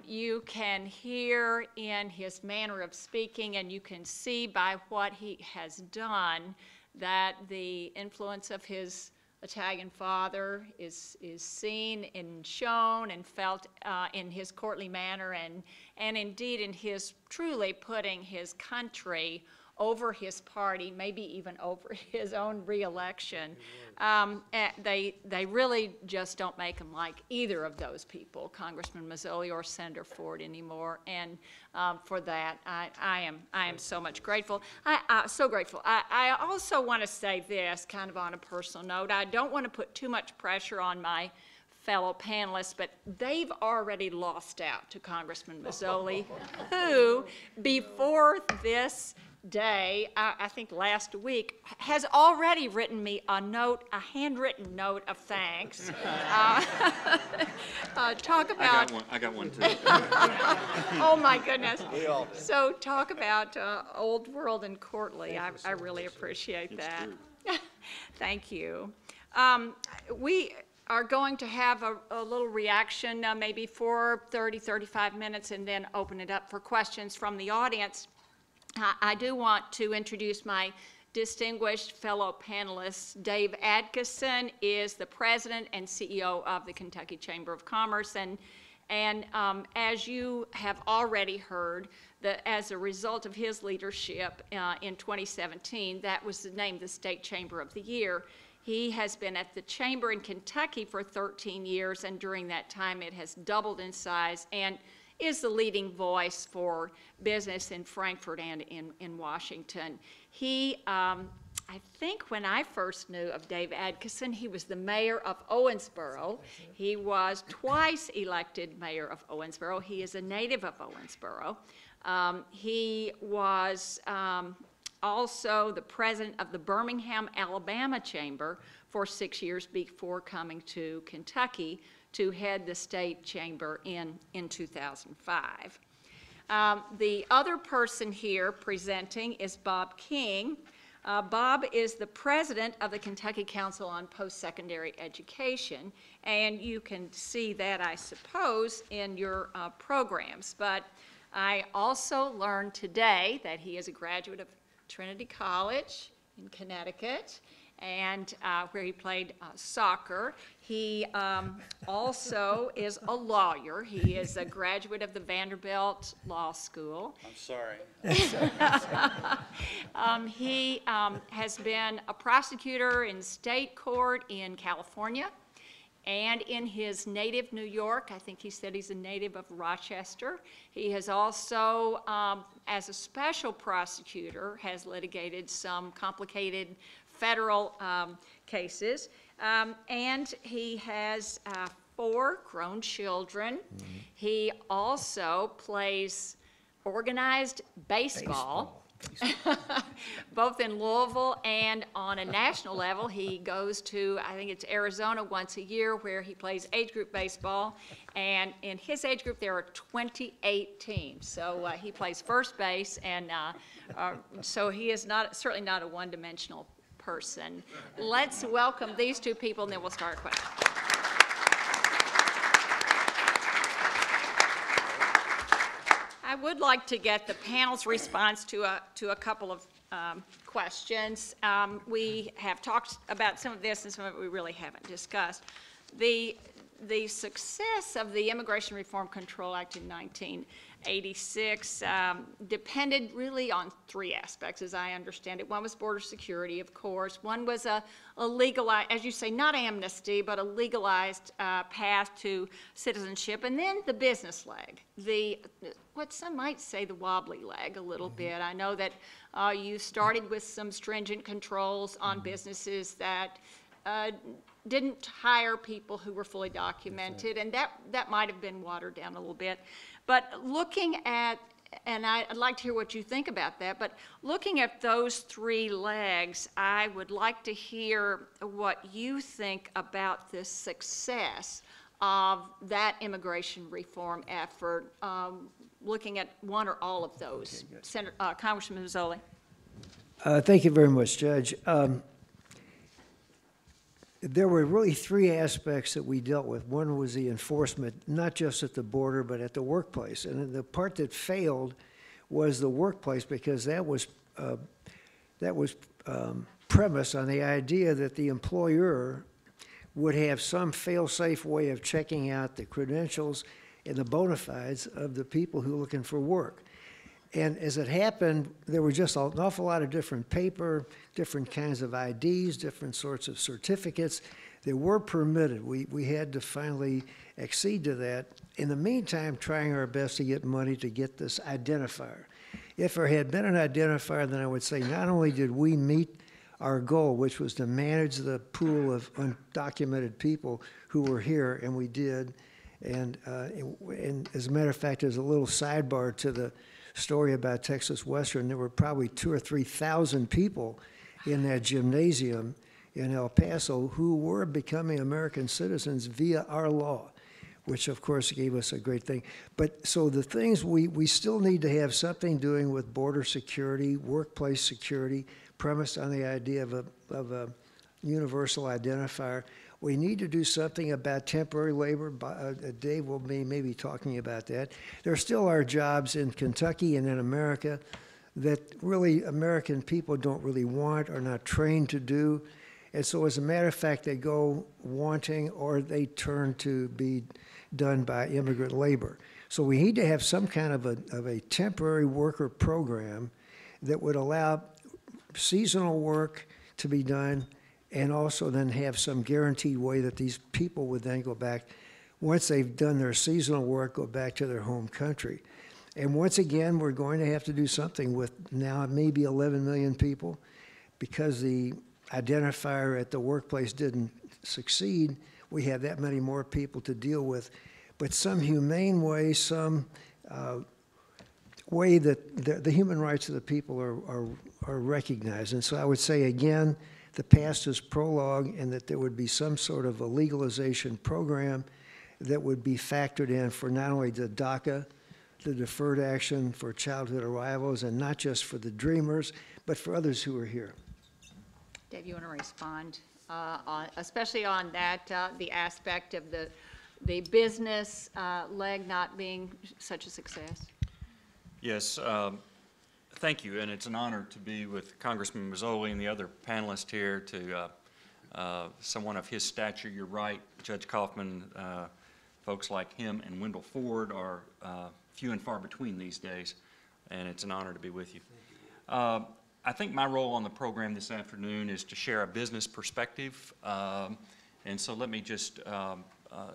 You can hear in his manner of speaking, and you can see by what he has done that the influence of his Italian father is seen and shown and felt in his courtly manner, and indeed in his truly putting his country over his party, maybe even over his own re-election. They really just don't make him like either of those people, Congressman Mazzoli or Senator Ford, anymore. And for that, I am so much grateful. So grateful. I also want to say this, kind of on a personal note. I don't want to put too much pressure on my fellow panelists, but they've already lost out to Congressman Mazzoli, who, before this day, I think last week, has already written me a note, a handwritten note of thanks. Talk about. I got one too. Oh my goodness. So talk about old world and courtly. I really appreciate that. Thank you. We are going to have a little reaction, maybe for 30, 35 minutes, and then open it up for questions from the audience. I do want to introduce my distinguished fellow panelists. Dave Adkison is the president and CEO of the Kentucky Chamber of Commerce, and as you have already heard, as a result of his leadership in 2017, that was named the State Chamber of the Year. He has been at the Chamber in Kentucky for 13 years, and during that time it has doubled in size and is the leading voice for business in Frankfurt and in Washington. He, I think when I first knew of Dave Adkison, he was the mayor of Owensboro. He was twice elected mayor of Owensboro. He is a native of Owensboro. He was also the president of the Birmingham, Alabama Chamber for 6 years before coming to Kentucky to head the state chamber in 2005. The other person here presenting is Bob King. Bob is the president of the Kentucky Council on Post-Secondary Education, and you can see that, I suppose, in your programs. But I also learned today that he is a graduate of Trinity College in Connecticut, and where he played soccer. He also is a lawyer. He is a graduate of the Vanderbilt Law School. I'm sorry. He has been a prosecutor in state court in California and in his native New York. I think he said he's a native of Rochester. He has also, as a special prosecutor, has litigated some complicated federal cases. And he has 4 grown children. Mm-hmm. He also plays organized baseball. Both in Louisville and on a national level. He goes to, I think it's Arizona once a year, where he plays age group baseball. And in his age group, there are 28 teams. So he plays first base, and so he is certainly not a one-dimensional person. Let's welcome these 2 people, and then we'll start a question. I would like to get the panel's response to a couple of questions. We have talked about some of this, and some of it we really haven't discussed. The success of the Immigration Reform Control Act in 1986 depended really on 3 aspects, as I understand it. One was border security, of course. One was a legalized, as you say, not amnesty, but a legalized path to citizenship. And then the business leg, what some might say the wobbly leg a little bit. I know that you started with some stringent controls on businesses that didn't hire people who were fully documented, and that might have been watered down a little bit. But looking at, and I'd like to hear what you think about that, but looking at those 3 legs, I would like to hear what you think about the success of that immigration reform effort, looking at one or all of those. Okay, Congressman Mazzoli. Thank you very much, Judge. There were really 3 aspects that we dealt with. One was the enforcement, not just at the border, but at the workplace. And the part that failed was the workplace, because that was premised on the idea that the employer would have some fail-safe way of checking out the credentials and the bona fides of the people who are looking for work. And as it happened, there were just an awful lot of different paper, different kinds of IDs, different sorts of certificates that were permitted. We had to finally accede to that. In the meantime, trying our best to get money to get this identifier. If there had been an identifier, then I would say not only did we meet our goal, which was to manage the pool of undocumented people who were here, and we did. And as a matter of fact, there's a little sidebar to the story about Texas Western. There were probably 2,000 or 3,000 people in that gymnasium in El Paso who were becoming American citizens via our law, which of course gave us a great thing. But so the things we still need to have something doing with border security, workplace security, premised on the idea of a universal identifier. We need to do something about temporary labor. Dave will be maybe talking about that. There still are jobs in Kentucky and in America that really American people don't really want, are not trained to do. And so as a matter of fact, they go wanting, or they turn to be done by immigrant labor. So we need to have some kind of a temporary worker program that would allow seasonal work to be done, and also then have some guaranteed way that these people would then go back, once they've done their seasonal work, go back to their home country. And once again, we're going to have to do something with now maybe 11 million people, because the identifier at the workplace didn't succeed. We have that many more people to deal with. But some humane way, some way that the human rights of the people are recognized. And so I would say, again, the past is prologue, and that there would be some sort of a legalization program that would be factored in for not only the DACA, the deferred action for childhood arrivals, and not just for the dreamers, but for others who are here. Dave, you want to respond, especially on that, the aspect of the business leg not being such a success? Yes. Thank you, and it's an honor to be with Congressman Mazzoli and the other panelists here to someone of his stature. You're right, Judge Kaufman, folks like him and Wendell Ford are few and far between these days, and it's an honor to be with you. I think my role on the program this afternoon is to share a business perspective, and so let me just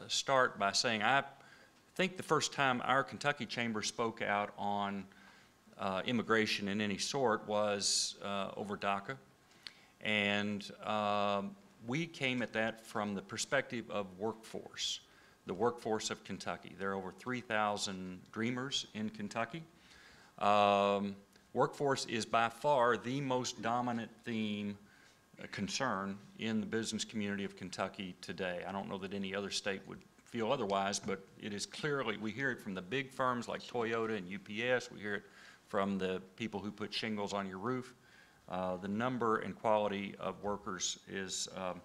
start by saying I think the first time our Kentucky Chamber spoke out on immigration in any sort was over DACA, and we came at that from the perspective of workforce, the workforce of Kentucky. There are over 3,000 dreamers in Kentucky. Workforce is by far the most dominant theme, concern in the business community of Kentucky today. I don't know that any other state would feel otherwise, but it is clearly, we hear it from the big firms like Toyota and UPS, we hear it from the people who put shingles on your roof. The number and quality of workers is a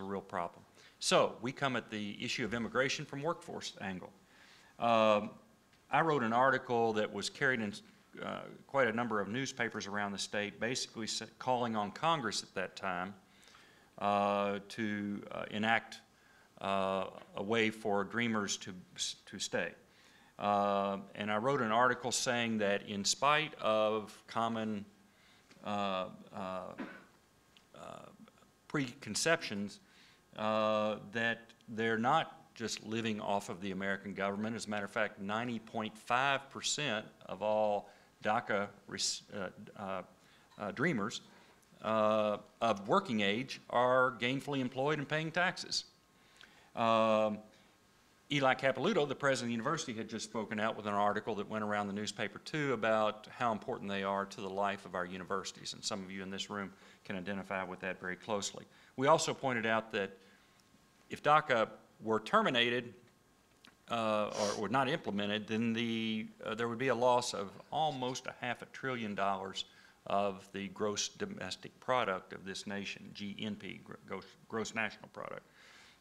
real problem. So we come at the issue of immigration from workforce angle. I wrote an article that was carried in quite a number of newspapers around the state, basically calling on Congress at that time to enact a way for dreamers to stay. And I wrote an article saying that in spite of common preconceptions, that they're not just living off of the American government. As a matter of fact, 90.5% of all DACA dreamers of working age are gainfully employed and paying taxes. Eli Capilouto, the president of the university, had just spoken out with an article that went around the newspaper too about how important they are to the life of our universities, and some of you in this room can identify with that very closely. We also pointed out that if DACA were terminated or not implemented, then there would be a loss of almost $500 billion of the gross domestic product of this nation, GNP, gross national product.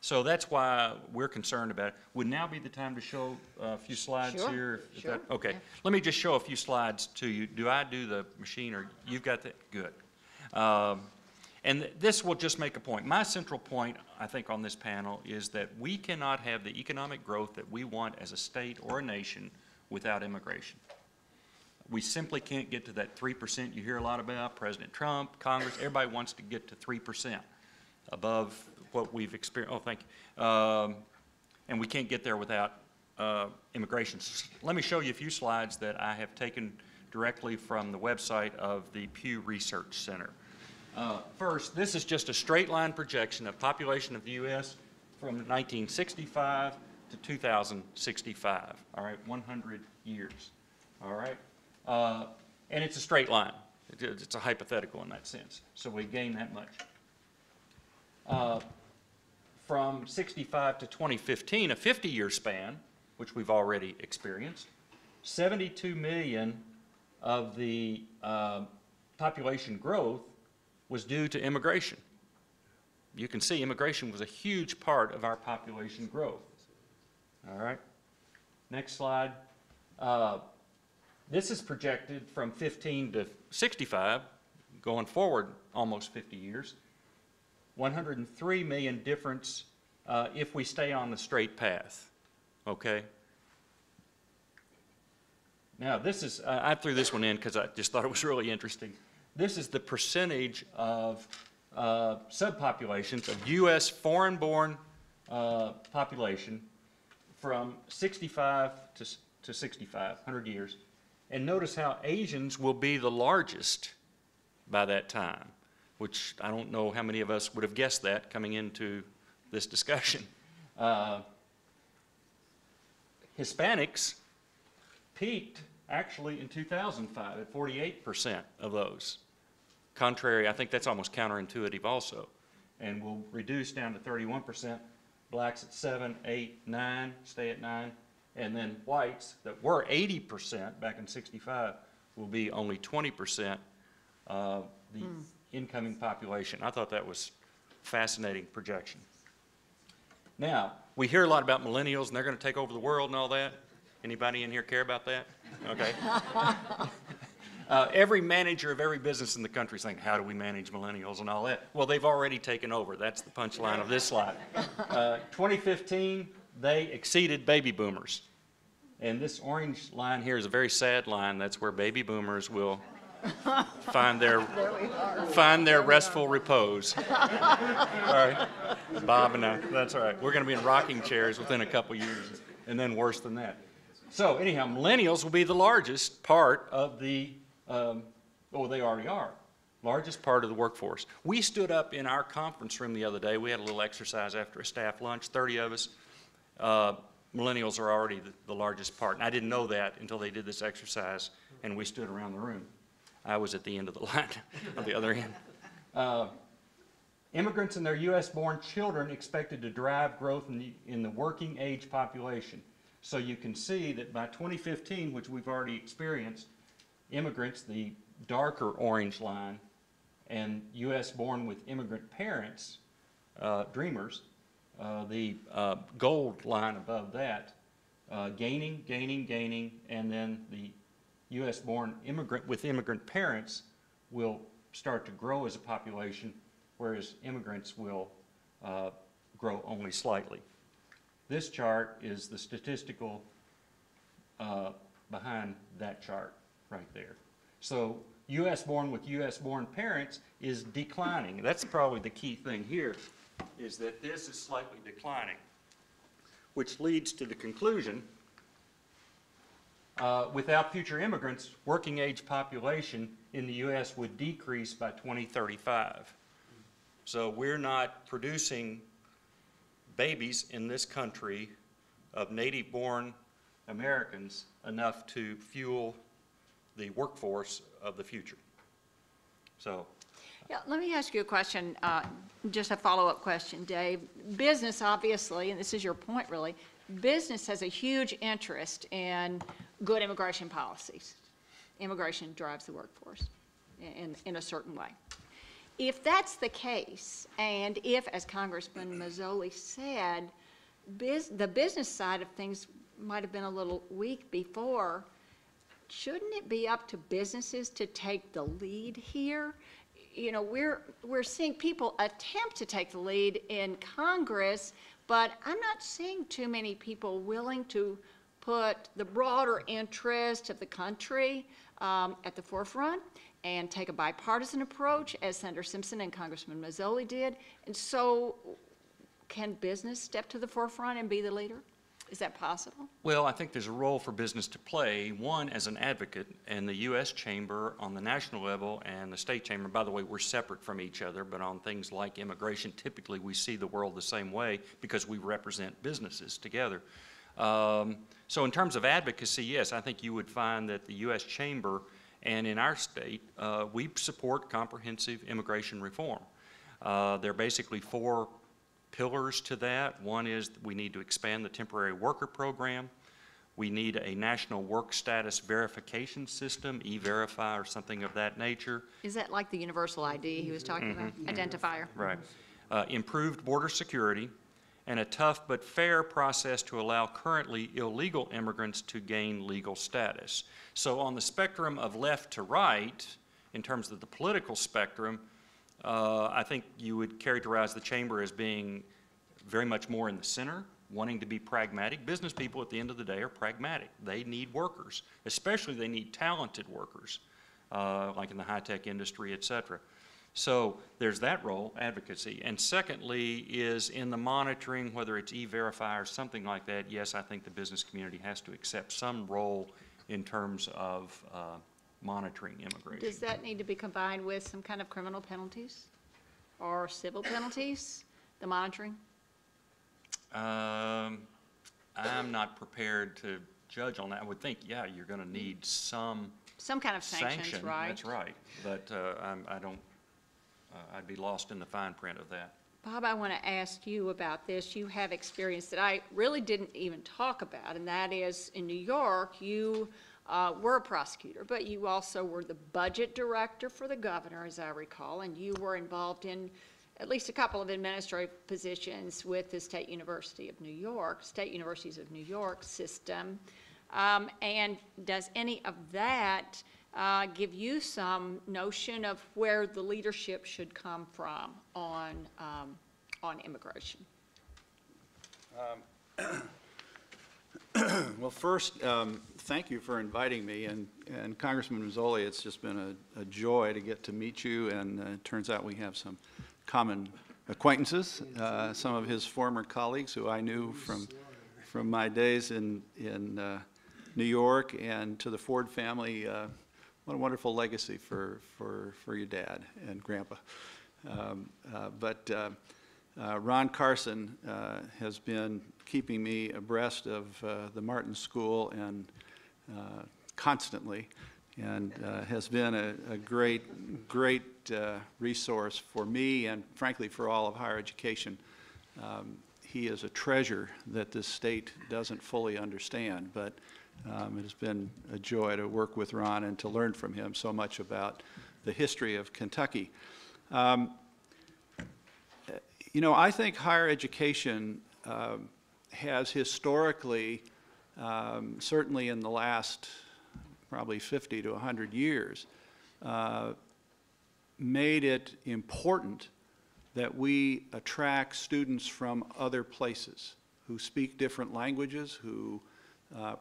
So that's why we're concerned about it. Would now be the time to show a few slides here? Sure. Okay. Let me just show a few slides to you. Do I do the machine, or you've got that? Good. And this will just make a point. My central point, I think, on this panel is that we cannot have the economic growth that we want as a state or a nation without immigration. We simply can't get to that 3% you hear a lot about. President Trump, Congress, everybody wants to get to 3% above what we've experienced. Oh, thank you. And we can't get there without immigration. Let me show you a few slides that I have taken directly from the website of the Pew Research Center. First, this is just a straight line projection of population of the U.S. from 1965 to 2065, all right, 100 years, all right? And it's a straight line. It's a hypothetical in that sense, so we gain that much. From 65 to 2015, a 50-year span, which we've already experienced, 72 million of the population growth was due to immigration. You can see immigration was a huge part of our population growth. All right. Next slide. This is projected from 15 to 65, going forward almost 50 years. 103 million difference if we stay on the straight path, okay? Now this is, I threw this one in because I just thought it was really interesting. This is the percentage of subpopulations of U.S. foreign-born population from 65 to 65, 100 years. And notice how Asians will be the largest by that time, which I don't know how many of us would have guessed that coming into this discussion. Hispanics peaked actually in 2005 at 48% of those. Contrary, I think that's almost counterintuitive also, and will reduce down to 31%. Blacks at 7, 8, 9, stay at 9, and then whites that were 80% back in 65 will be only 20% of the incoming population. I thought that was fascinating projection. Now, we hear a lot about millennials and they're going to take over the world and all that. Anybody in here care about that? Okay. Every manager of every business in the country is thinking, how do we manage millennials and all that? Well, they've already taken over. That's the punchline of this slide. 2015, they exceeded baby boomers. And this orange line here is a very sad line. That's where baby boomers will find their restful repose. All right. Bob and I, that's all right. We're going to be in rocking chairs within a couple years, and then worse than that. So anyhow, millennials will be the largest part of the, well, they already are, largest part of the workforce. We stood up in our conference room the other day. We had a little exercise after a staff lunch, 30 of us. Millennials are already the largest part. And I didn't know that until they did this exercise, and we stood around the room. I was at the end of the line, on the other end. Immigrants and their U.S.-born children expected to drive growth in the working age population. So you can see that by 2015, which we've already experienced, immigrants, the darker orange line, and U.S.-born with immigrant parents, dreamers, the gold line above that, gaining, and then the U.S.-born immigrant with immigrant parents will start to grow as a population, whereas immigrants will grow only slightly. This chart is the statistical behind that chart right there. So U.S.-born with U.S.-born parents is declining. That's probably the key thing here, is that this is slightly declining, which leads to the conclusion, without future immigrants, working age population in the U.S. would decrease by 2035. So we're not producing babies in this country of native-born Americans enough to fuel the workforce of the future. So. Yeah, let me ask you a question, just a follow-up question, Dave. Business, obviously, and this is your point really, business has a huge interest in good immigration policies. Immigration drives the workforce in a certain way. If that's the case, and if, as Congressman Mazzoli said, the business side of things might have been a little weak before, shouldn't it be up to businesses to take the lead here? You know, we're seeing people attempt to take the lead in Congress, but I'm not seeing too many people willing to put the broader interest of the country at the forefront and take a bipartisan approach, as Senator Simpson and Congressman Mazzoli did. And so can business step to the forefront and be the leader? Is that possible? Well, I think there's a role for business to play, one as an advocate, and the U.S. Chamber on the national level and the state chamber. By the way, we're separate from each other, but on things like immigration, typically we see the world the same way because we represent businesses together. So in terms of advocacy, yes, I think you would find that the U.S. Chamber and in our state, we support comprehensive immigration reform. There are basically 4 pillars to that. One is we need to expand the temporary worker program. We need a national work status verification system, E-Verify or something of that nature. Is that like the universal ID he was talking about? Identifier? Right. Improved border security and a tough but fair process to allow currently illegal immigrants to gain legal status. So on the spectrum of left to right, in terms of the political spectrum, I think you would characterize the chamber as being very much more in the center, wanting to be pragmatic. Business people at the end of the day are pragmatic. They need workers, especially they need talented workers, like in the high-tech industry, et cetera. So there's that role, advocacy. And secondly is in the monitoring, whether it's E-Verify or something like that, yes, I think the business community has to accept some role in terms of monitoring immigration. Does that need to be combined with some kind of criminal penalties or civil penalties, the monitoring? I'm not prepared to judge on that. I would think, yeah, you're going to need some kind of sanctions, right? That's right. But I'd be lost in the fine print of that. Bob, I want to ask you about this. You have experience that I really didn't even talk about, and that is in New York, you were a prosecutor, but you also were the budget director for the governor, as I recall, and you were involved in at least a couple of administrative positions with the State Universities of New York system. And does any of that give you some notion of where the leadership should come from on immigration? Well, first, thank you for inviting me, and Congressman Mazzoli, it's just been a joy to get to meet you, and it turns out we have some common acquaintances, some of his former colleagues who I knew from my days in New York, and to the Ford family. What a wonderful legacy for your dad and grandpa. Ron Carson has been keeping me abreast of the Martin School and constantly, and has been a great resource for me and frankly for all of higher education. He is a treasure that this state doesn't fully understand, but it has been a joy to work with Ron and to learn from him so much about the history of Kentucky. You know, I think higher education has historically, certainly in the last probably 50 to 100 years, made it important that we attract students from other places who speak different languages, who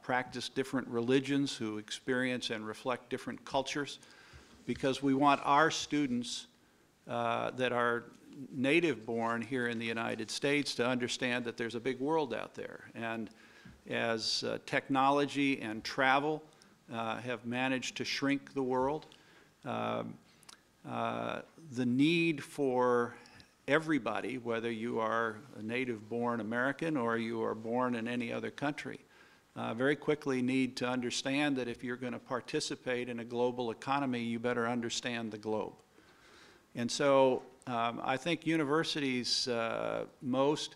practice different religions, who experience and reflect different cultures, because we want our students that are native born here in the United States to understand that there's a big world out there. And as technology and travel have managed to shrink the world, the need for everybody, whether you are a native-born American or you are born in any other country, very quickly need to understand that if you're going to participate in a global economy, you better understand the globe. And so I think universities most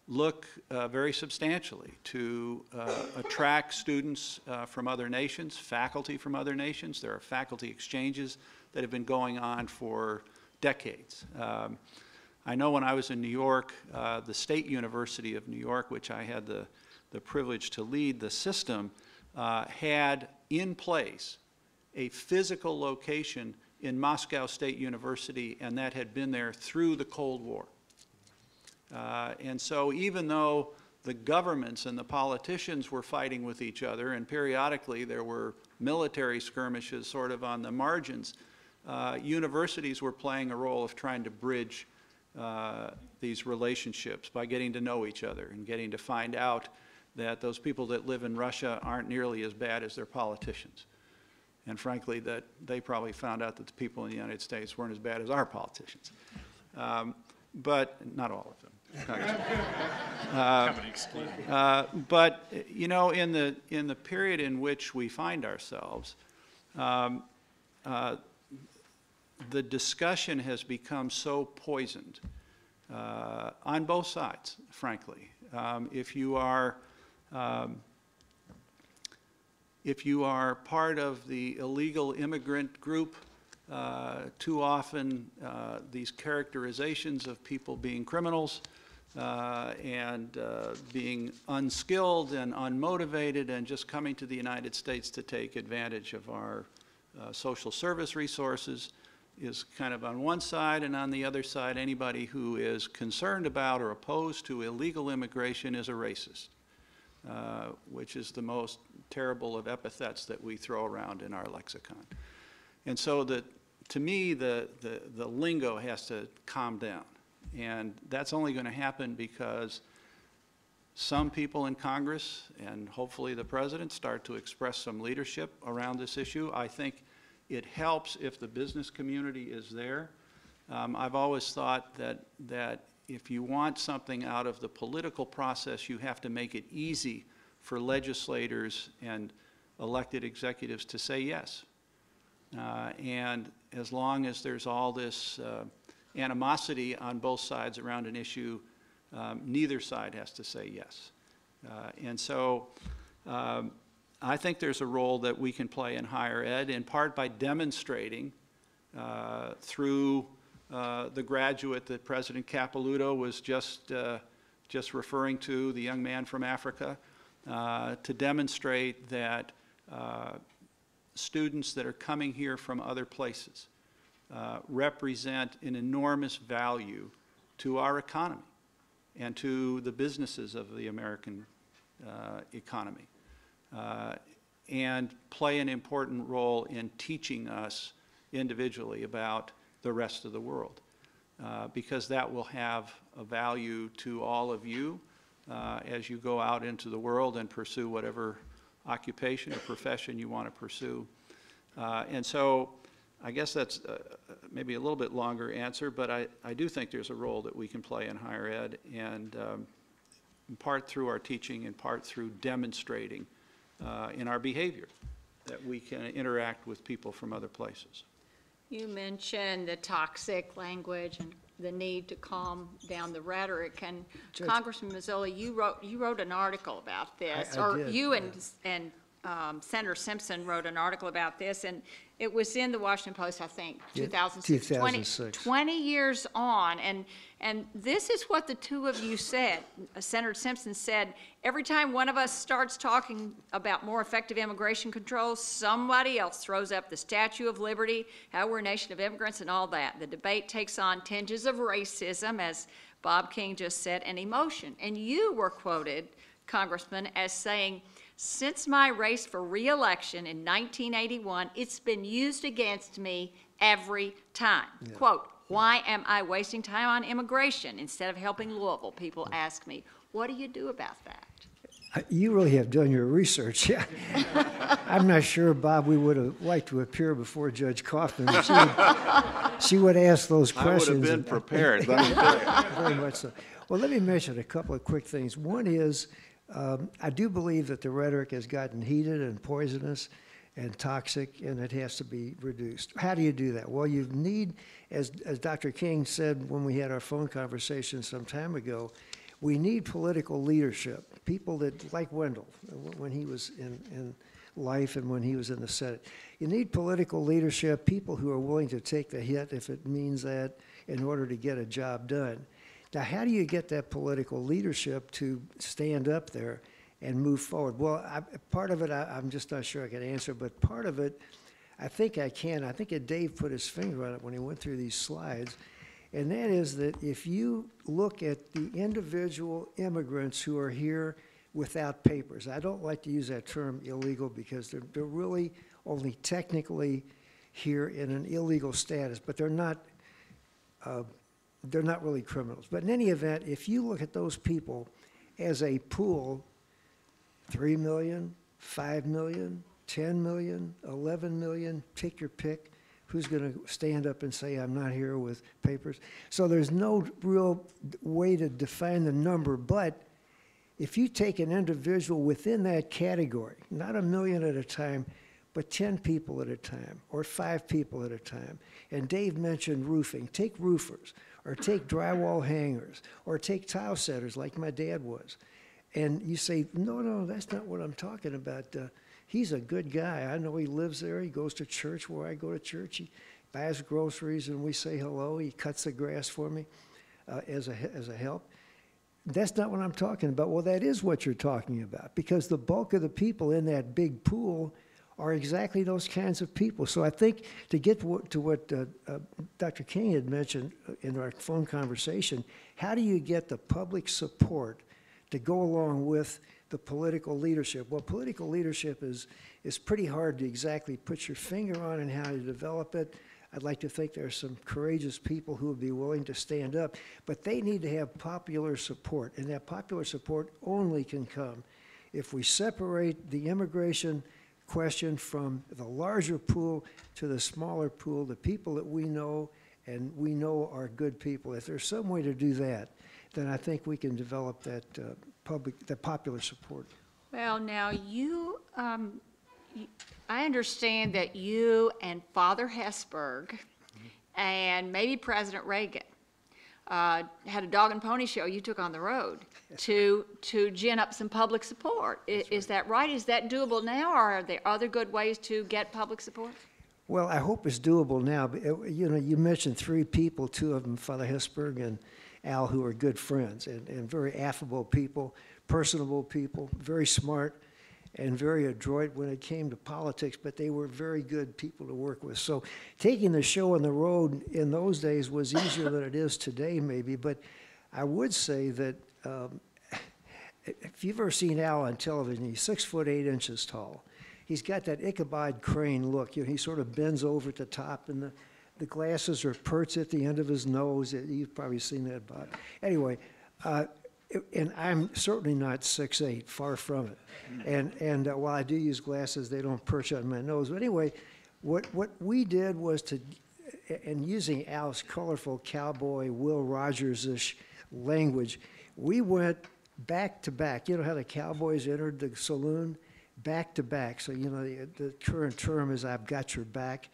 look very substantially to attract students from other nations, faculty from other nations. There are faculty exchanges that have been going on for decades. I know when I was in New York, the State University of New York, which I had the privilege to lead the system, had in place a physical location in Moscow State University, and that had been there through the Cold War. And so even though the governments and the politicians were fighting with each other, and periodically there were military skirmishes sort of on the margins, universities were playing a role of trying to bridge these relationships by getting to know each other and getting to find out that those people that live in Russia aren't nearly as bad as their politicians. And frankly, that they probably found out that the people in the United States weren't as bad as our politicians. But not all of them. But you know, in the period in which we find ourselves, the discussion has become so poisoned on both sides, frankly. If you are part of the illegal immigrant group, too often these characterizations of people being criminals and being unskilled and unmotivated and just coming to the United States to take advantage of our social service resources is kind of on one side, and on the other side, anybody who is concerned about or opposed to illegal immigration is a racist. Which is the most terrible of epithets that we throw around in our lexicon. And so to me, the lingo has to calm down. And that's only going to happen because some people in Congress and hopefully the President start to express some leadership around this issue. I think it helps if the business community is there. I've always thought that if you want something out of the political process, you have to make it easy for legislators and elected executives to say yes. And as long as there's all this animosity on both sides around an issue, neither side has to say yes. And so I think there's a role that we can play in higher ed, in part by demonstrating through the graduate that President Capilouto was just referring to, the young man from Africa, to demonstrate that students that are coming here from other places represent an enormous value to our economy and to the businesses of the American economy, and play an important role in teaching us individually about the rest of the world, because that will have a value to all of you as you go out into the world and pursue whatever occupation or profession you want to pursue. And so I guess that's maybe a little bit longer answer, but I do think there's a role that we can play in higher ed, and in part through our teaching, in part through demonstrating in our behavior that we can interact with people from other places. You mentioned the toxic language and the need to calm down the rhetoric. And Judge, Congressman Mazzoli, you wrote an article about this, I or did, you yeah. and Senator Simpson wrote an article about this, and it was in the Washington Post, I think, Yeah, 2006. 2006. 20 years on, and this is what the two of you said. Senator Simpson said, every time one of us starts talking about more effective immigration control, somebody else throws up the Statue of Liberty, how we're a nation of immigrants and all that. The debate takes on tinges of racism, as Bob King just said, and emotion. And you were quoted, Congressman, as saying, since my race for re-election in 1981, it's been used against me every time. Yeah. Quote, why am I wasting time on immigration instead of helping Louisville? People ask me. What do you do about that? You really have done your research. Yeah. I'm not sure, Bob, we would have liked to appear before Judge Kaufman. She would ask those questions. I would have been prepared. Let me tell you. Very much so. Well, let me mention a couple of quick things. One is, I do believe that the rhetoric has gotten heated and poisonous and toxic, and it has to be reduced. How do you do that? Well, you need, as Dr. King said when we had our phone conversation some time ago, we need political leadership, people that, like Wendell, when he was in life and when he was in the Senate. You need political leadership, people who are willing to take the hit if it means that in order to get a job done. Now, how do you get that political leadership to stand up there and move forward? Well, part of it, I'm just not sure I can answer, but part of it, I think I can. I think that Dave put his finger on it when he went through these slides, and that is that if you look at the individual immigrants who are here without papers, I don't like to use that term illegal because they're really only technically here in an illegal status, but they're not really criminals. But in any event, if you look at those people as a pool, 3 million, 5 million, 10 million, 11 million, take your pick, who's going to stand up and say, I'm not here with papers? So there's no real way to define the number, but if you take an individual within that category, not a million at a time, but 10 people at a time, or 5 people at a time. And Dave mentioned roofing. Take roofers, or take drywall hangers, or take tile setters like my dad was. And you say, no, that's not what I'm talking about. He's a good guy. I know he lives there. He goes to church where I go to church. He buys groceries and we say hello. He cuts the grass for me as a help. That's not what I'm talking about. Well, that is what you're talking about, because the bulk of the people in that big pool are exactly those kinds of people. So I think to get to what Dr. King had mentioned in our phone conversation, how do you get the public support to go along with the political leadership? Well, political leadership is pretty hard to exactly put your finger on and how to develop it. I'd like to think there are some courageous people who would be willing to stand up, but they need to have popular support, and that popular support only can come if we separate the immigration question from the larger pool to the smaller pool, the people that we know and we know are good people. If there's some way to do that, then I think we can develop that popular support. Well, now I understand that you and Father Hesburgh and maybe President Reagan had a dog and pony show you took on the road to gin up some public support. Is that right? Is that doable now, or are there other good ways to get public support? Well, I hope it's doable now. But, you mentioned 3 people, 2 of them, Father Hesburgh and Al, who are good friends and very affable people, personable people, very smart. and very adroit when it came to politics, but they were very good people to work with. So taking the show on the road in those days was easier than it is today, maybe. But I would say that if you've ever seen Al on television, he's 6'8" tall. He's got that Ichabod Crane look. You know, he sort of bends over at the top, and the glasses are perched at the end of his nose. You've probably seen that, Bob. Anyway, and I'm certainly not 6'8", far from it. And while I do use glasses, they don't perch on my nose. But anyway, what we did was to, and using Al's colorful cowboy, Will Rogers-ish language, we went back to back. You know how the Cowboys entered the saloon? Back to back. So, you know, the current term is I've got your back.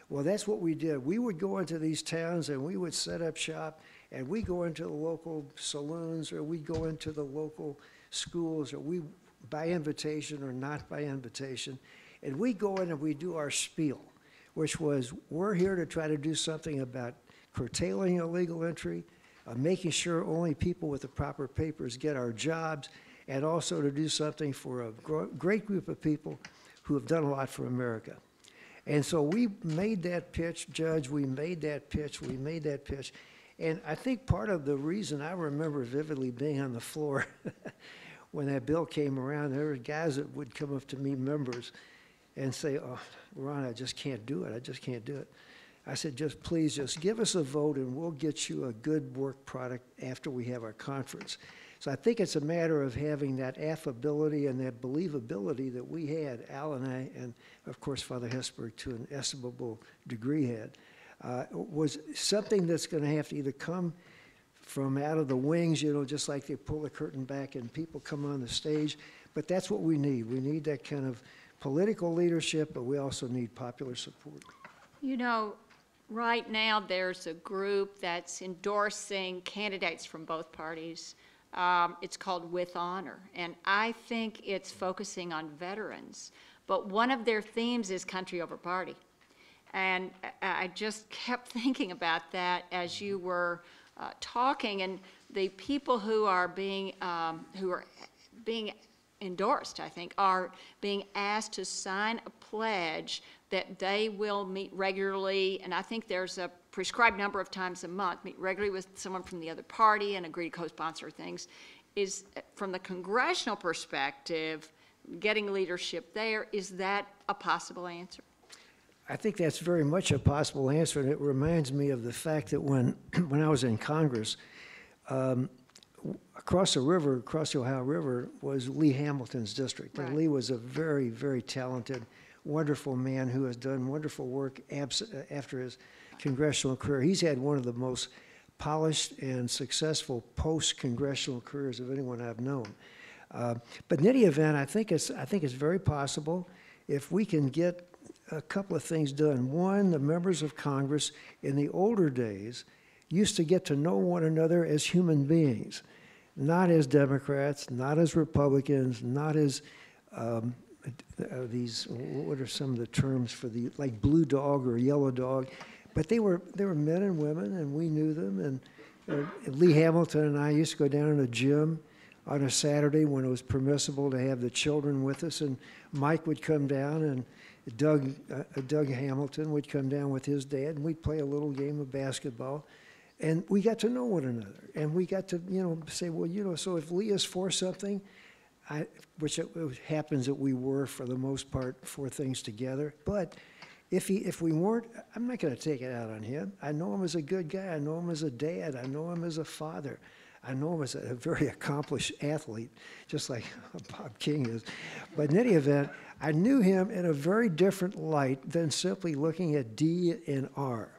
Well, that's what we did. We would go into these towns and we would set up shop, and we go into the local saloons, or we go into the local schools, or we by invitation or not by invitation, and we go in and we do our spiel, which was, we're here to try to do something about curtailing illegal entry, making sure only people with the proper papers get our jobs, and also to do something for a great group of people who have done a lot for America. And so we made that pitch, Judge, we made that pitch. And I think part of the reason I remember vividly being on the floor when that bill came around, there were guys that would come up to me, members, and say, oh, Ron, I just can't do it. I just can't do it. I said, please, just give us a vote and we'll get you a good work product after we have our conference. So I think it's a matter of having that affability and that believability that we had, Al and I, and of course Father Hesburgh to an estimable degree had, was something that's going to have to either come from out of the wings, you know, just like they pull the curtain back and people come on the stage. But that's what we need. We need that kind of political leadership, but we also need popular support. You know, right now there's a group that's endorsing candidates from both parties. It's called With Honor, and I think it's focusing on veterans. But one of their themes is country over party. And I just kept thinking about that as you were talking, and the people who are being endorsed, I think, are being asked to sign a pledge that they will meet regularly, and I think there's a prescribed number of times a month, meet regularly with someone from the other party and agree to co-sponsor things. Is, from the congressional perspective, getting leadership there, is that a possible answer? I think that's very much a possible answer, and it reminds me of the fact that when I was in Congress, across the river, across the Ohio River, was Lee Hamilton's district. Right. And Lee was a very, very talented, wonderful man who has done wonderful work after his congressional career. He's had one of the most polished and successful post-congressional careers of anyone I've known. But in any event, I think it's very possible if we can get a couple of things done. One, the members of Congress in the older days used to get to know one another as human beings, not as Democrats, not as Republicans, not as these, what are some of the terms for the, like blue dog or yellow dog, but they were men and women, and we knew them. And Lee Hamilton and I used to go down to the gym on a Saturday when it was permissible to have the children with us, and Mike would come down, and Doug Hamilton would come down with his dad, and we'd play a little game of basketball. And we got to know one another, and we got to, you know, say, well, you know, so if Lee is for something, which it happens that we were for the most part for things together, but if we weren't, I'm not going to take it out on him. I know him as a good guy. I know him as a dad. I know him as a father. I know him as a very accomplished athlete, just like Bob King is. But in any event, I knew him in a very different light than simply looking at D and R,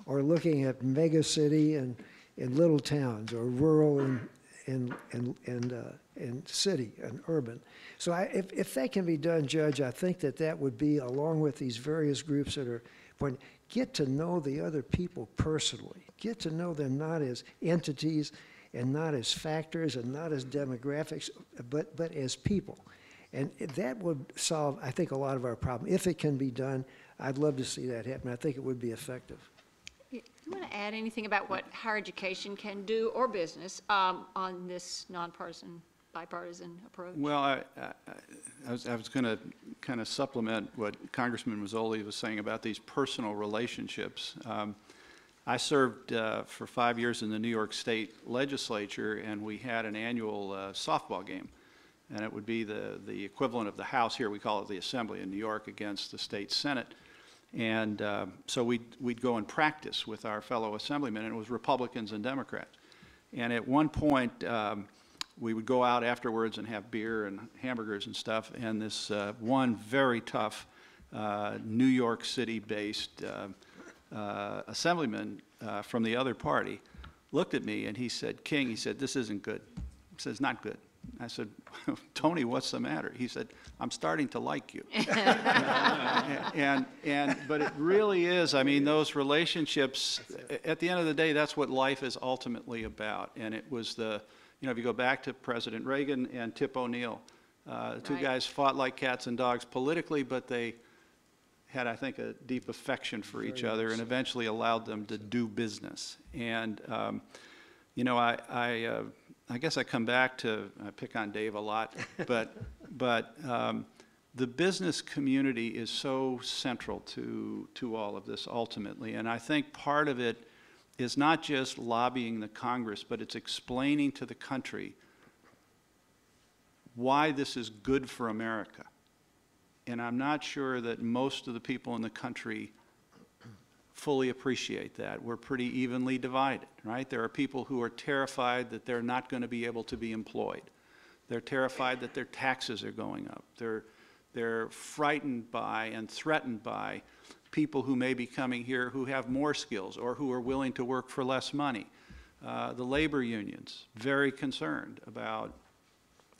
or looking at mega city and little towns, or rural and city and urban. So if that can be done, Judge, I think that would be, along with these various groups that are pointing, get to know the other people personally. Get to know them not as entities and not as factors and not as demographics, but as people. And that would solve, I think, a lot of our problem. If it can be done, I'd love to see that happen. I think it would be effective. You want to add anything about what higher education can do, or business, on this nonpartisan bipartisan approach? Well, I was going to kind of supplement what Congressman Mazzoli was saying about these personal relationships. I served for 5 years in the New York State legislature, and we had an annual softball game. And it would be the equivalent of the House here. We call it the Assembly in New York against the state Senate. And so we'd go and practice with our fellow assemblymen, and it was Republicans and Democrats. And at one point, we would go out afterwards and have beer and hamburgers and stuff, and this one very tough New York City-based assemblyman from the other party looked at me and he said, "King," he said, "this isn't good." He says, "Not good." I said, "Tony, what's the matter?" He said, "I'm starting to like you." But it really is, I mean, those relationships, at the end of the day, that's what life is ultimately about. And it was the, you know, if you go back to President Reagan and Tip O'Neill, the two guys fought like cats and dogs politically, but they had, I think, a deep affection for each other and eventually allowed them to do business. And, you know, I guess I come back to, I pick on Dave a lot, but the business community is so central to all of this ultimately. And I think part of it is not just lobbying the Congress, but it's explaining to the country why this is good for America. And I'm not sure that most of the people in the country fully appreciate that. We're pretty evenly divided, right? There are people who are terrified that they're not going to be able to be employed. They're terrified that their taxes are going up. They're frightened by and threatened by people who may be coming here who have more skills or who are willing to work for less money. The labor unions, very concerned about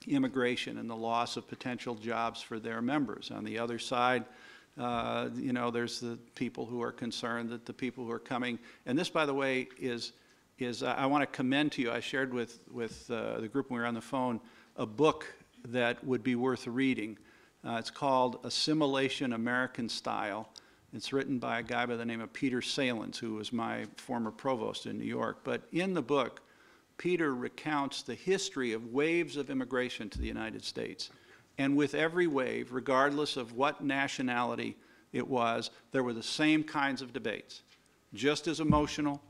immigration and the loss of potential jobs for their members. On the other side, you know, there's the people who are concerned that the people who are coming, and this, by the way, is I want to commend to you, I shared with the group when we were on the phone, a book that would be worth reading. It's called Assimilation American Style. It's written by a guy by the name of Peter Salins, who was my former provost in New York. But in the book, Peter recounts the history of waves of immigration to the United States. And with every wave, regardless of what nationality it was, there were the same kinds of debates, just as emotional.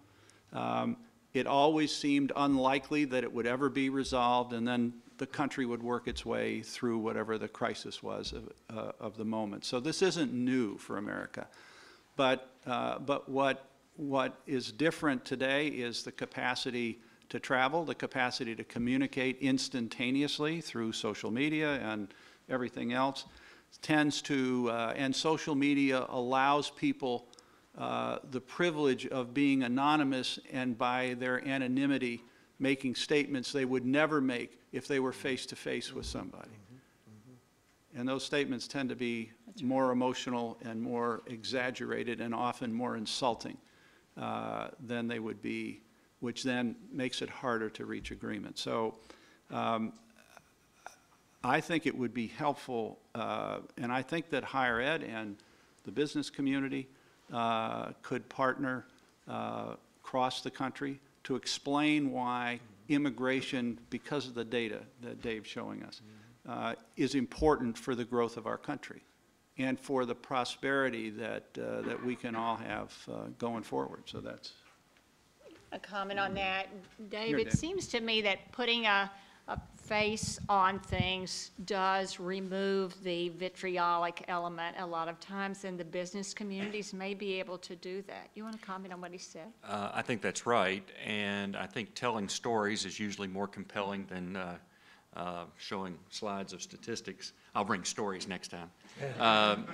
It always seemed unlikely that it would ever be resolved, and then the country would work its way through whatever the crisis was of the moment. So this isn't new for America. But what is different today is the capacity to travel, the capacity to communicate instantaneously through social media and everything else tends to, and social media allows people the privilege of being anonymous and by their anonymity making statements they would never make if they were face-to-face with somebody. And those statements tend to be more emotional and more exaggerated and often more insulting than they would be, which then makes it harder to reach agreement. So I think it would be helpful, and I think that higher ed and the business community could partner across the country to explain why immigration, because of the data that Dave's showing us, is important for the growth of our country and for the prosperity that, that we can all have going forward. So that's... A comment on that. Dave, Here, it Dave. seems to me that putting a face on things does remove the vitriolic element a lot of times, and the business communities may be able to do that. You want to comment on what he said? I think that's right, and I think telling stories is usually more compelling than showing slides of statistics. I'll bring stories next time.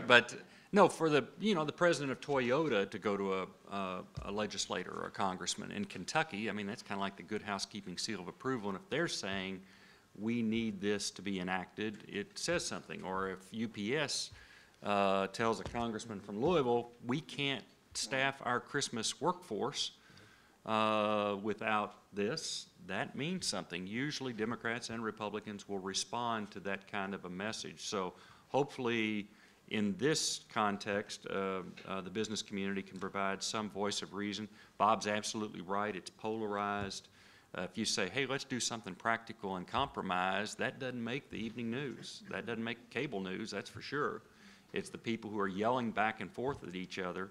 But no, for the, you know, the president of Toyota to go to a legislator or a congressman in Kentucky, I mean, that's kind of like the good housekeeping seal of approval, and if they're saying we need this to be enacted, it says something. Or if UPS tells a congressman from Louisville, we can't staff our Christmas workforce without this, that means something. Usually Democrats and Republicans will respond to that kind of a message. So hopefully in this context, the business community can provide some voice of reason. Bob's absolutely right, it's polarized. If you say, hey, let's do something practical and compromise, that doesn't make the evening news. That doesn't make cable news, that's for sure. It's the people who are yelling back and forth at each other.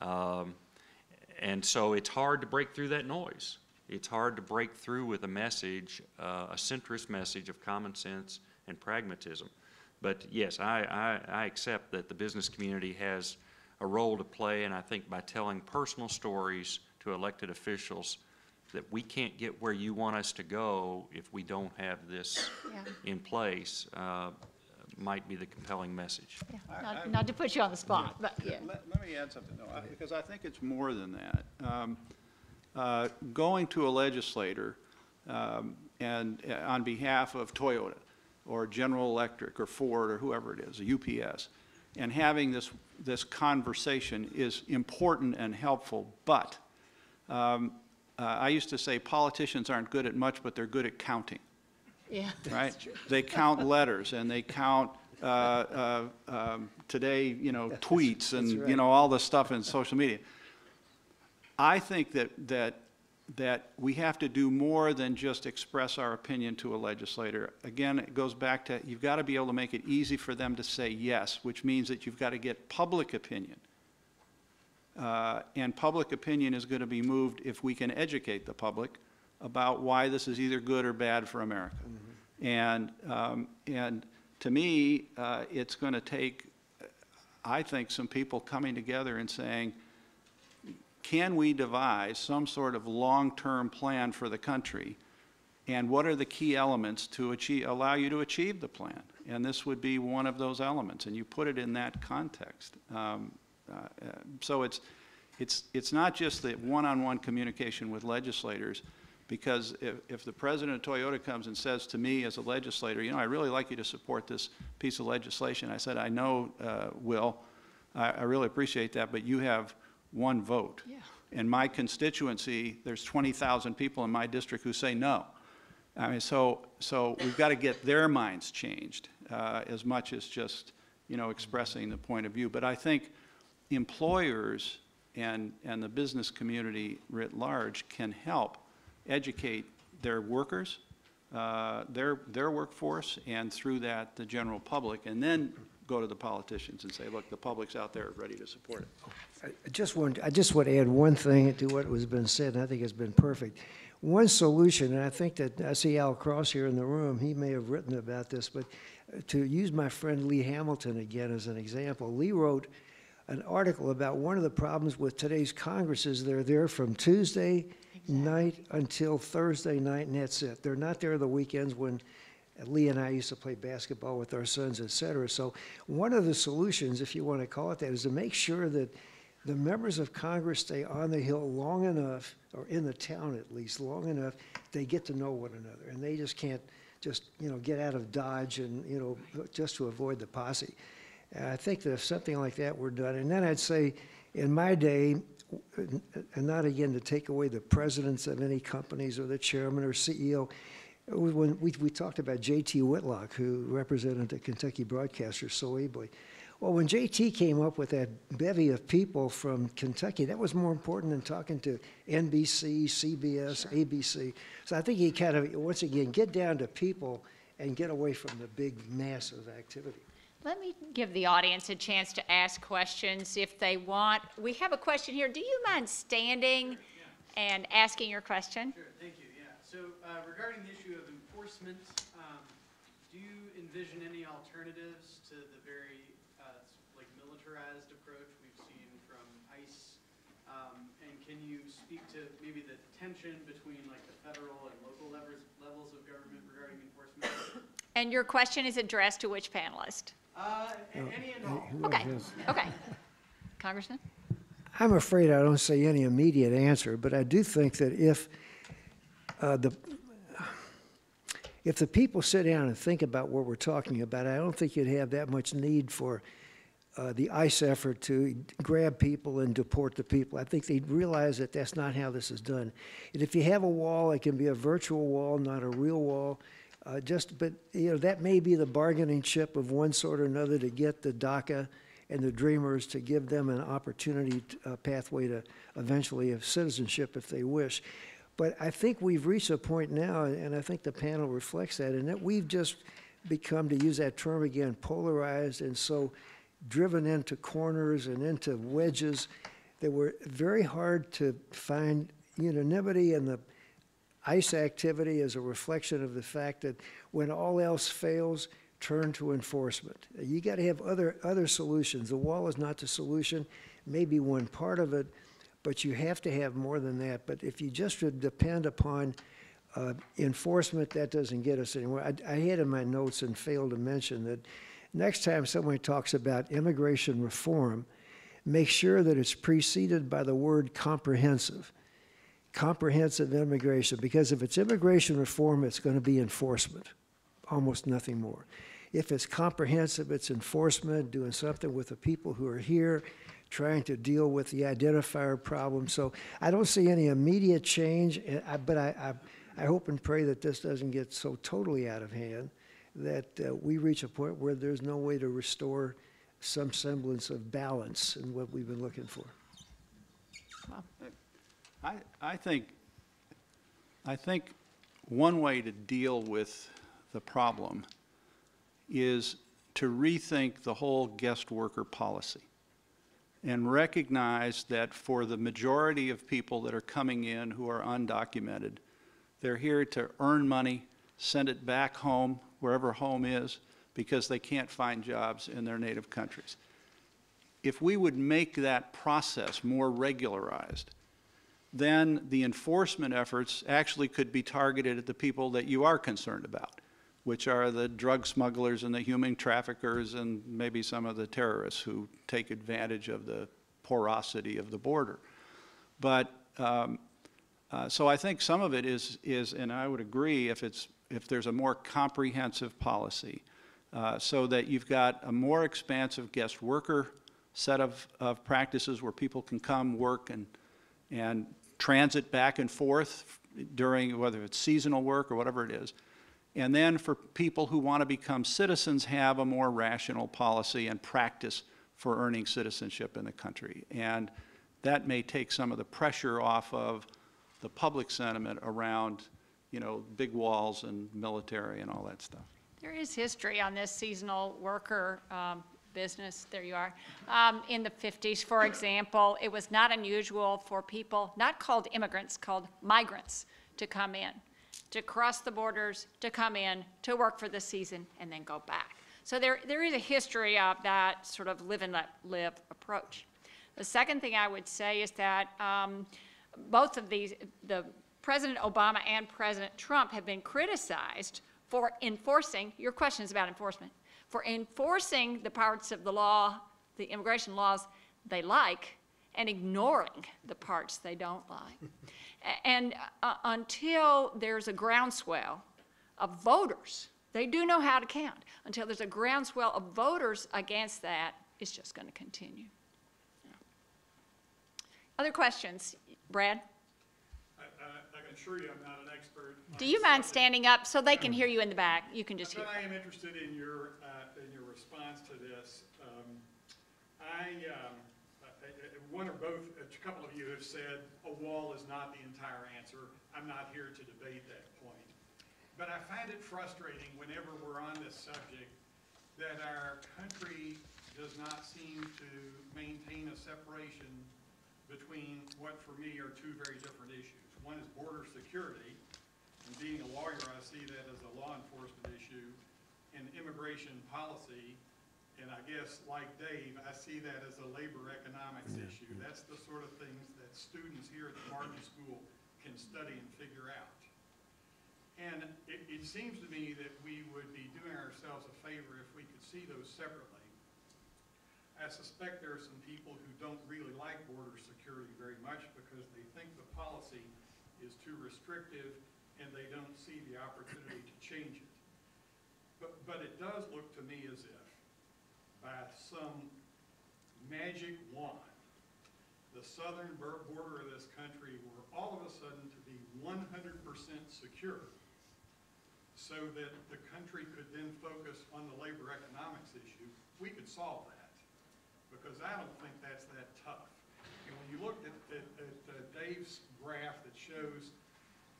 And so it's hard to break through that noise. It's hard to break through with a message, a centrist message of common sense and pragmatism. But yes, I accept that the business community has a role to play, and I think by telling personal stories to elected officials that we can't get where you want us to go if we don't have this in place might be the compelling message. Yeah. Not to put you on the spot, but yeah. Let me add something, though, because I think it's more than that. Going to a legislator and on behalf of Toyota or General Electric or Ford or whoever it is, UPS, and having this conversation is important and helpful, but I used to say politicians aren't good at much, but they're good at counting. Yeah. Right? They count letters and they count today, you know, tweets and, you know, all the stuff in social media. I think that we have to do more than just express our opinion to a legislator. Again, it goes back to you've got to be able to make it easy for them to say yes, which means that you've got to get public opinion. And public opinion is going to be moved if we can educate the public about why this is either good or bad for America. Mm-hmm. And to me, it's going to take, I think, some people coming together and saying, can we devise some sort of long-term plan for the country, and what are the key elements to allow you to achieve the plan? And this would be one of those elements, and you put it in that context. So it's not just the one-on-one communication with legislators, because if the president of Toyota comes and says to me as a legislator, you know, I really like you to support this piece of legislation, I said, I know, Will, I really appreciate that, but you have one vote. Yeah. In my constituency, there's 20,000 people in my district who say no. I mean, so we've got to get their minds changed as much as just, you know, expressing the point of view. But I think employers and the business community writ large can help educate their workers, their workforce, and through that the general public, and then go to the politicians and say, look, the public's out there ready to support it. I just want to add one thing to what has been said, and I think it's been perfect. One solution, and I think that I see Al Cross here in the room, he may have written about this, but to use my friend Lee Hamilton again as an example, Lee wrote an article about one of the problems with today's Congress is they're there from Tuesday night until Thursday night, and that's it. They're not there the weekends when Lee and I used to play basketball with our sons, et cetera. So one of the solutions, if you want to call it that, is to make sure that the members of Congress stay on the Hill long enough, or in the town at least, long enough, they get to know one another. And they just can't just, you know, get out of Dodge and, you know, just to avoid the posse. And I think that if something like that were done, and then I'd say, in my day, and not again to take away the presidents of any companies or the chairman or CEO, when we talked about J.T. Whitlock, who represented the Kentucky broadcasters so ably. Well, when J.T. came up with that bevy of people from Kentucky, that was more important than talking to NBC, CBS, sure. ABC. So I think he kind of, once again, get down to people and get away from the big mass of activity. Let me give the audience a chance to ask questions if they want. We have a question here. Do you mind standing and asking your question? Sure, thank you, yeah. So regarding the issue of enforcement, do you envision any alternatives to the very like militarized approach we've seen from ICE? And can you speak to maybe the tension between like the federal and local levels of government regarding enforcement? And your question is addressed to which panelist? Any and all. Okay, okay. Congressman? I'm afraid I don't say any immediate answer, but I do think that if the people sit down and think about what we're talking about, I don't think you'd have that much need for the ICE effort to grab people and deport the people. I think they'd realize that that's not how this is done. And if you have a wall, it can be a virtual wall, not a real wall. But you know, that may be the bargaining chip of one sort or another to get the DACA and the Dreamers to give them an opportunity, pathway to eventually of citizenship if they wish. But I think we've reached a point now, and I think the panel reflects that, and that we've just become, to use that term again, polarized and so driven into corners and into wedges that were very hard to find unanimity. And the ICE activity is a reflection of the fact that when all else fails, turn to enforcement. You got to have other solutions. The wall is not the solution, maybe one part of it, but you have to have more than that. But if you just would depend upon enforcement, that doesn't get us anywhere. I had in my notes and failed to mention that next time someone talks about immigration reform, make sure that it's preceded by the word comprehensive. Comprehensive immigration, because if it's immigration reform, it's going to be enforcement, almost nothing more. If it's comprehensive, it's enforcement, doing something with the people who are here, trying to deal with the identifier problem. So I don't see any immediate change, but I hope and pray that this doesn't get so totally out of hand that we reach a point where there's no way to restore some semblance of balance in what we've been looking for. I think one way to deal with the problem is to rethink the whole guest worker policy and recognize that for the majority of people that are coming in who are undocumented, they're here to earn money, send it back home, wherever home is, because they can't find jobs in their native countries. If we would make that process more regularized, then the enforcement efforts actually could be targeted at the people that you are concerned about, which are the drug smugglers and the human traffickers and maybe some of the terrorists who take advantage of the porosity of the border. But so I think some of it is, and I would agree, if there's a more comprehensive policy, so that you've got a more expansive guest worker set of practices where people can come work and transit back and forth during, whether it's seasonal work or whatever it is. And then for people who want to become citizens, have a more rational policy and practice for earning citizenship in the country. And that may take some of the pressure off of the public sentiment around, big walls and military and all that stuff. There is history on this seasonal worker business. There you are. In the 50s, for example, it was not unusual for people, not called immigrants, called migrants, to come in, to cross the borders, to come in, to work for the season, and then go back. So there is a history of that sort of live and let live approach. The second thing I would say is that both of these, the President Obama and President Trump, have been criticized for enforcing, your question is about enforcement, for enforcing the parts of the law, the immigration laws they like, and ignoring the parts they don't like. And until there's a groundswell of voters, they do know how to count. Until there's a groundswell of voters against that, it's just going to continue. Yeah. Other questions? Brad? I can assure you I'm not an expert. Do you mind standing up so they can hear you in the back? You can just hear. But I am interested in your response to this. One or both, a couple of you have said a wall is not the entire answer. I'm not here to debate that point. But I find it frustrating whenever we're on this subject that our country does not seem to maintain a separation between what for me are two very different issues. One is border security, and being a lawyer I see that as a law enforcement issue, and immigration policy. And I guess, like Dave, I see that as a labor economics issue. That's the sort of things that students here at the Martin School can study and figure out. And it seems to me that we would be doing ourselves a favor if we could see those separately. I suspect there are some people who don't really like border security very much because they think the policy is too restrictive and they don't see the opportunity to change it. But it does look to me as if by some magic wand, the southern border of this country were all of a sudden to be 100% secure, so that the country could then focus on the labor economics issue, we could solve that. Because I don't think that's that tough. And when you look at Dave's graph that shows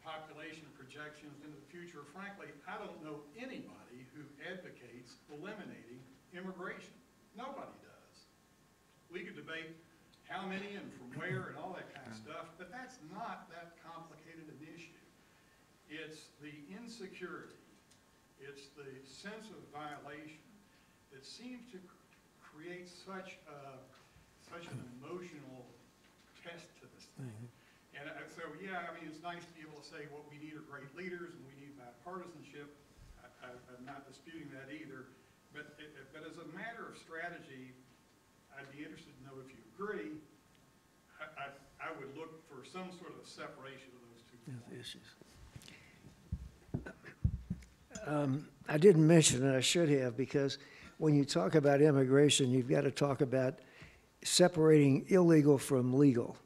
population projections into the future, frankly, I don't know anybody who advocates eliminating immigration. Nobody does. We could debate how many and from where and all that kind of stuff, but that's not that complicated an issue. It's the insecurity, it's the sense of violation that seems to create such an emotional test to this thing. And so, yeah, I mean, it's nice to be able to say what we need are great leaders and we need bipartisanship. I'm not disputing that either. But as a matter of strategy, I'd be interested to know if you agree. I would look for some sort of a separation of those two issues. I didn't mention it, I should have, because when you talk about immigration, you've got to talk about separating illegal from legal.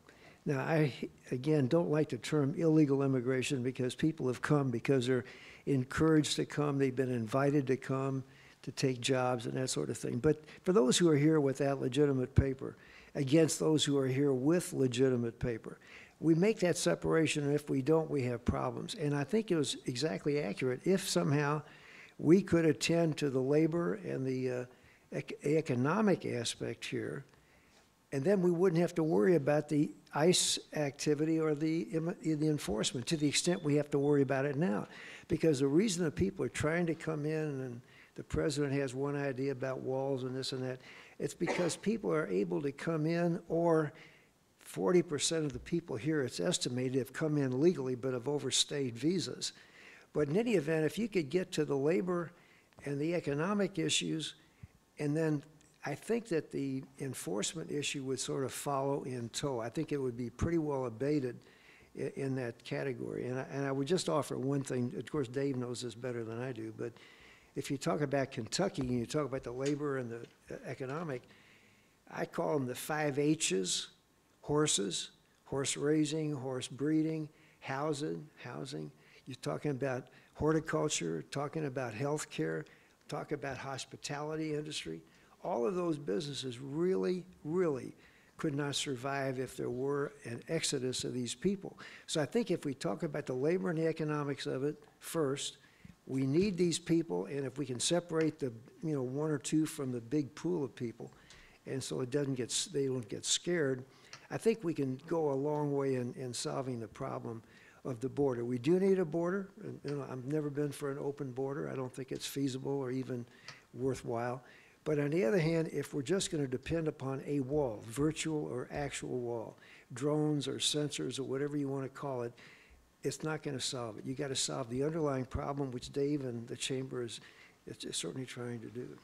Now, I, again, don't like the term illegal immigration because people have come because they're encouraged to come, they've been invited to come to take jobs and that sort of thing. But for those who are here without legitimate paper, against those who are here with legitimate paper, we make that separation, and if we don't, we have problems. And I think it was exactly accurate. If somehow we could attend to the labor and the economic aspect here, and then we wouldn't have to worry about the ICE activity or the enforcement to the extent we have to worry about it now. Because the reason that people are trying to come in, and the president has one idea about walls and this and that, it's because people are able to come in, or 40% of the people here, it's estimated, have come in legally but have overstayed visas. But in any event, if you could get to the labor and the economic issues, and then I think that the enforcement issue would sort of follow in tow. I think it would be pretty well abated in that category. And I would just offer one thing. Of course, Dave knows this better than I do, but if you talk about Kentucky and you talk about the labor and the economic, I call them the 5 H's: horses, horse raising, horse breeding, housing. You're talking about horticulture, talking about health care, talking about hospitality industry. All of those businesses really, really could not survive if there were an exodus of these people. So I think if we talk about the labor and the economics of it first, we need these people, and if we can separate the 1 or 2 from the big pool of people, and so they don't get scared, I think we can go a long way in solving the problem of the border. We do need a border. I've never been for an open border. I don't think it's feasible or even worthwhile. But on the other hand, if we're just going to depend upon a wall, virtual or actual wall, drones or sensors or whatever you want to call it, it's not going to solve it. You got to solve the underlying problem, which Dave and the chamber is certainly trying to do.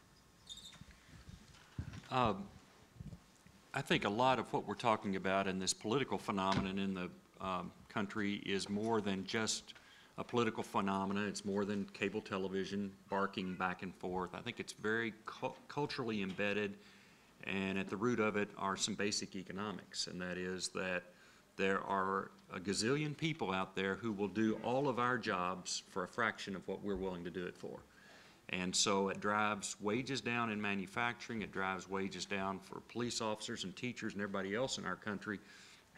I think a lot of what we're talking about in this political phenomenon in the country is more than just a political phenomenon. It's more than cable television barking back and forth. I think it's very culturally embedded, and at the root of it are some basic economics, and that is that there are a gazillion people out there who will do all of our jobs for a fraction of what we're willing to do it for. And so it drives wages down in manufacturing, it drives wages down for police officers and teachers and everybody else in our country,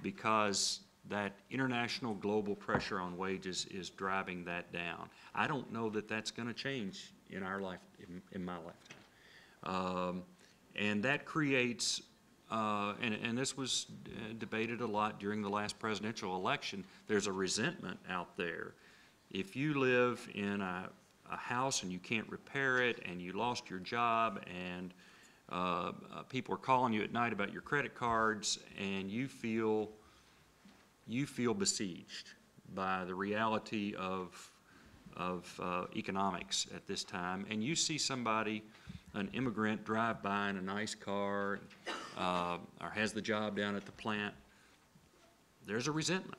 because that international global pressure on wages is driving that down. I don't know that that's going to change in our life, in my lifetime. And that creates, and this was debated a lot during the last presidential election, there's a resentment out there. If you live in a house and you can't repair it, and you lost your job, and people are calling you at night about your credit cards, and you feel besieged by the reality of economics at this time, and you see somebody, an immigrant, drive by in a nice car, or has the job down at the plant, there's a resentment.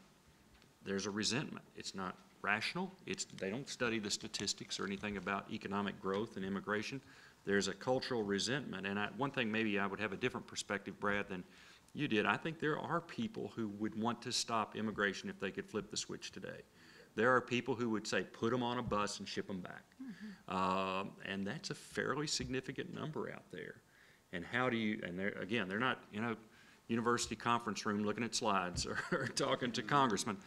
There's a resentment. It's not rational. They don't study the statistics or anything about economic growth and immigration. There's a cultural resentment, and one thing maybe I would have a different perspective, Brad, than you did. I think there are people who would want to stop immigration if they could flip the switch today. There are people who would say, put them on a bus and ship them back. Mm-hmm. And that's a fairly significant number out there. And how do you, and they're not in a university conference room looking at slides or talking to congressmen.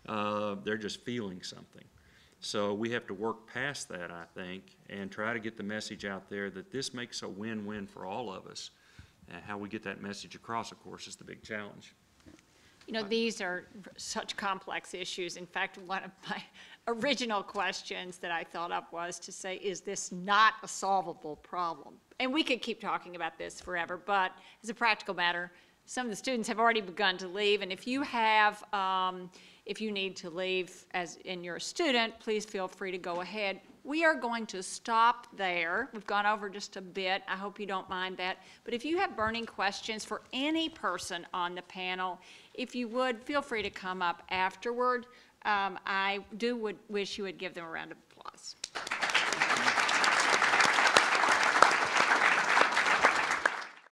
They're just feeling something. So we have to work past that, I think, and try to get the message out there that this makes a win-win for all of us. And how we get that message across, of course, is the big challenge. You know, these are such complex issues. In fact, one of my original questions that I thought up was to say, is this not a solvable problem? And we could keep talking about this forever, but as a practical matter, some of the students have already begun to leave, and if you have, if you need to leave as in your student, please feel free to go ahead. We are going to stop there. We've gone over just a bit. I hope you don't mind that. But if you have burning questions for any person on the panel, if you would, feel free to come up afterward. I would wish you would give them a round of applause.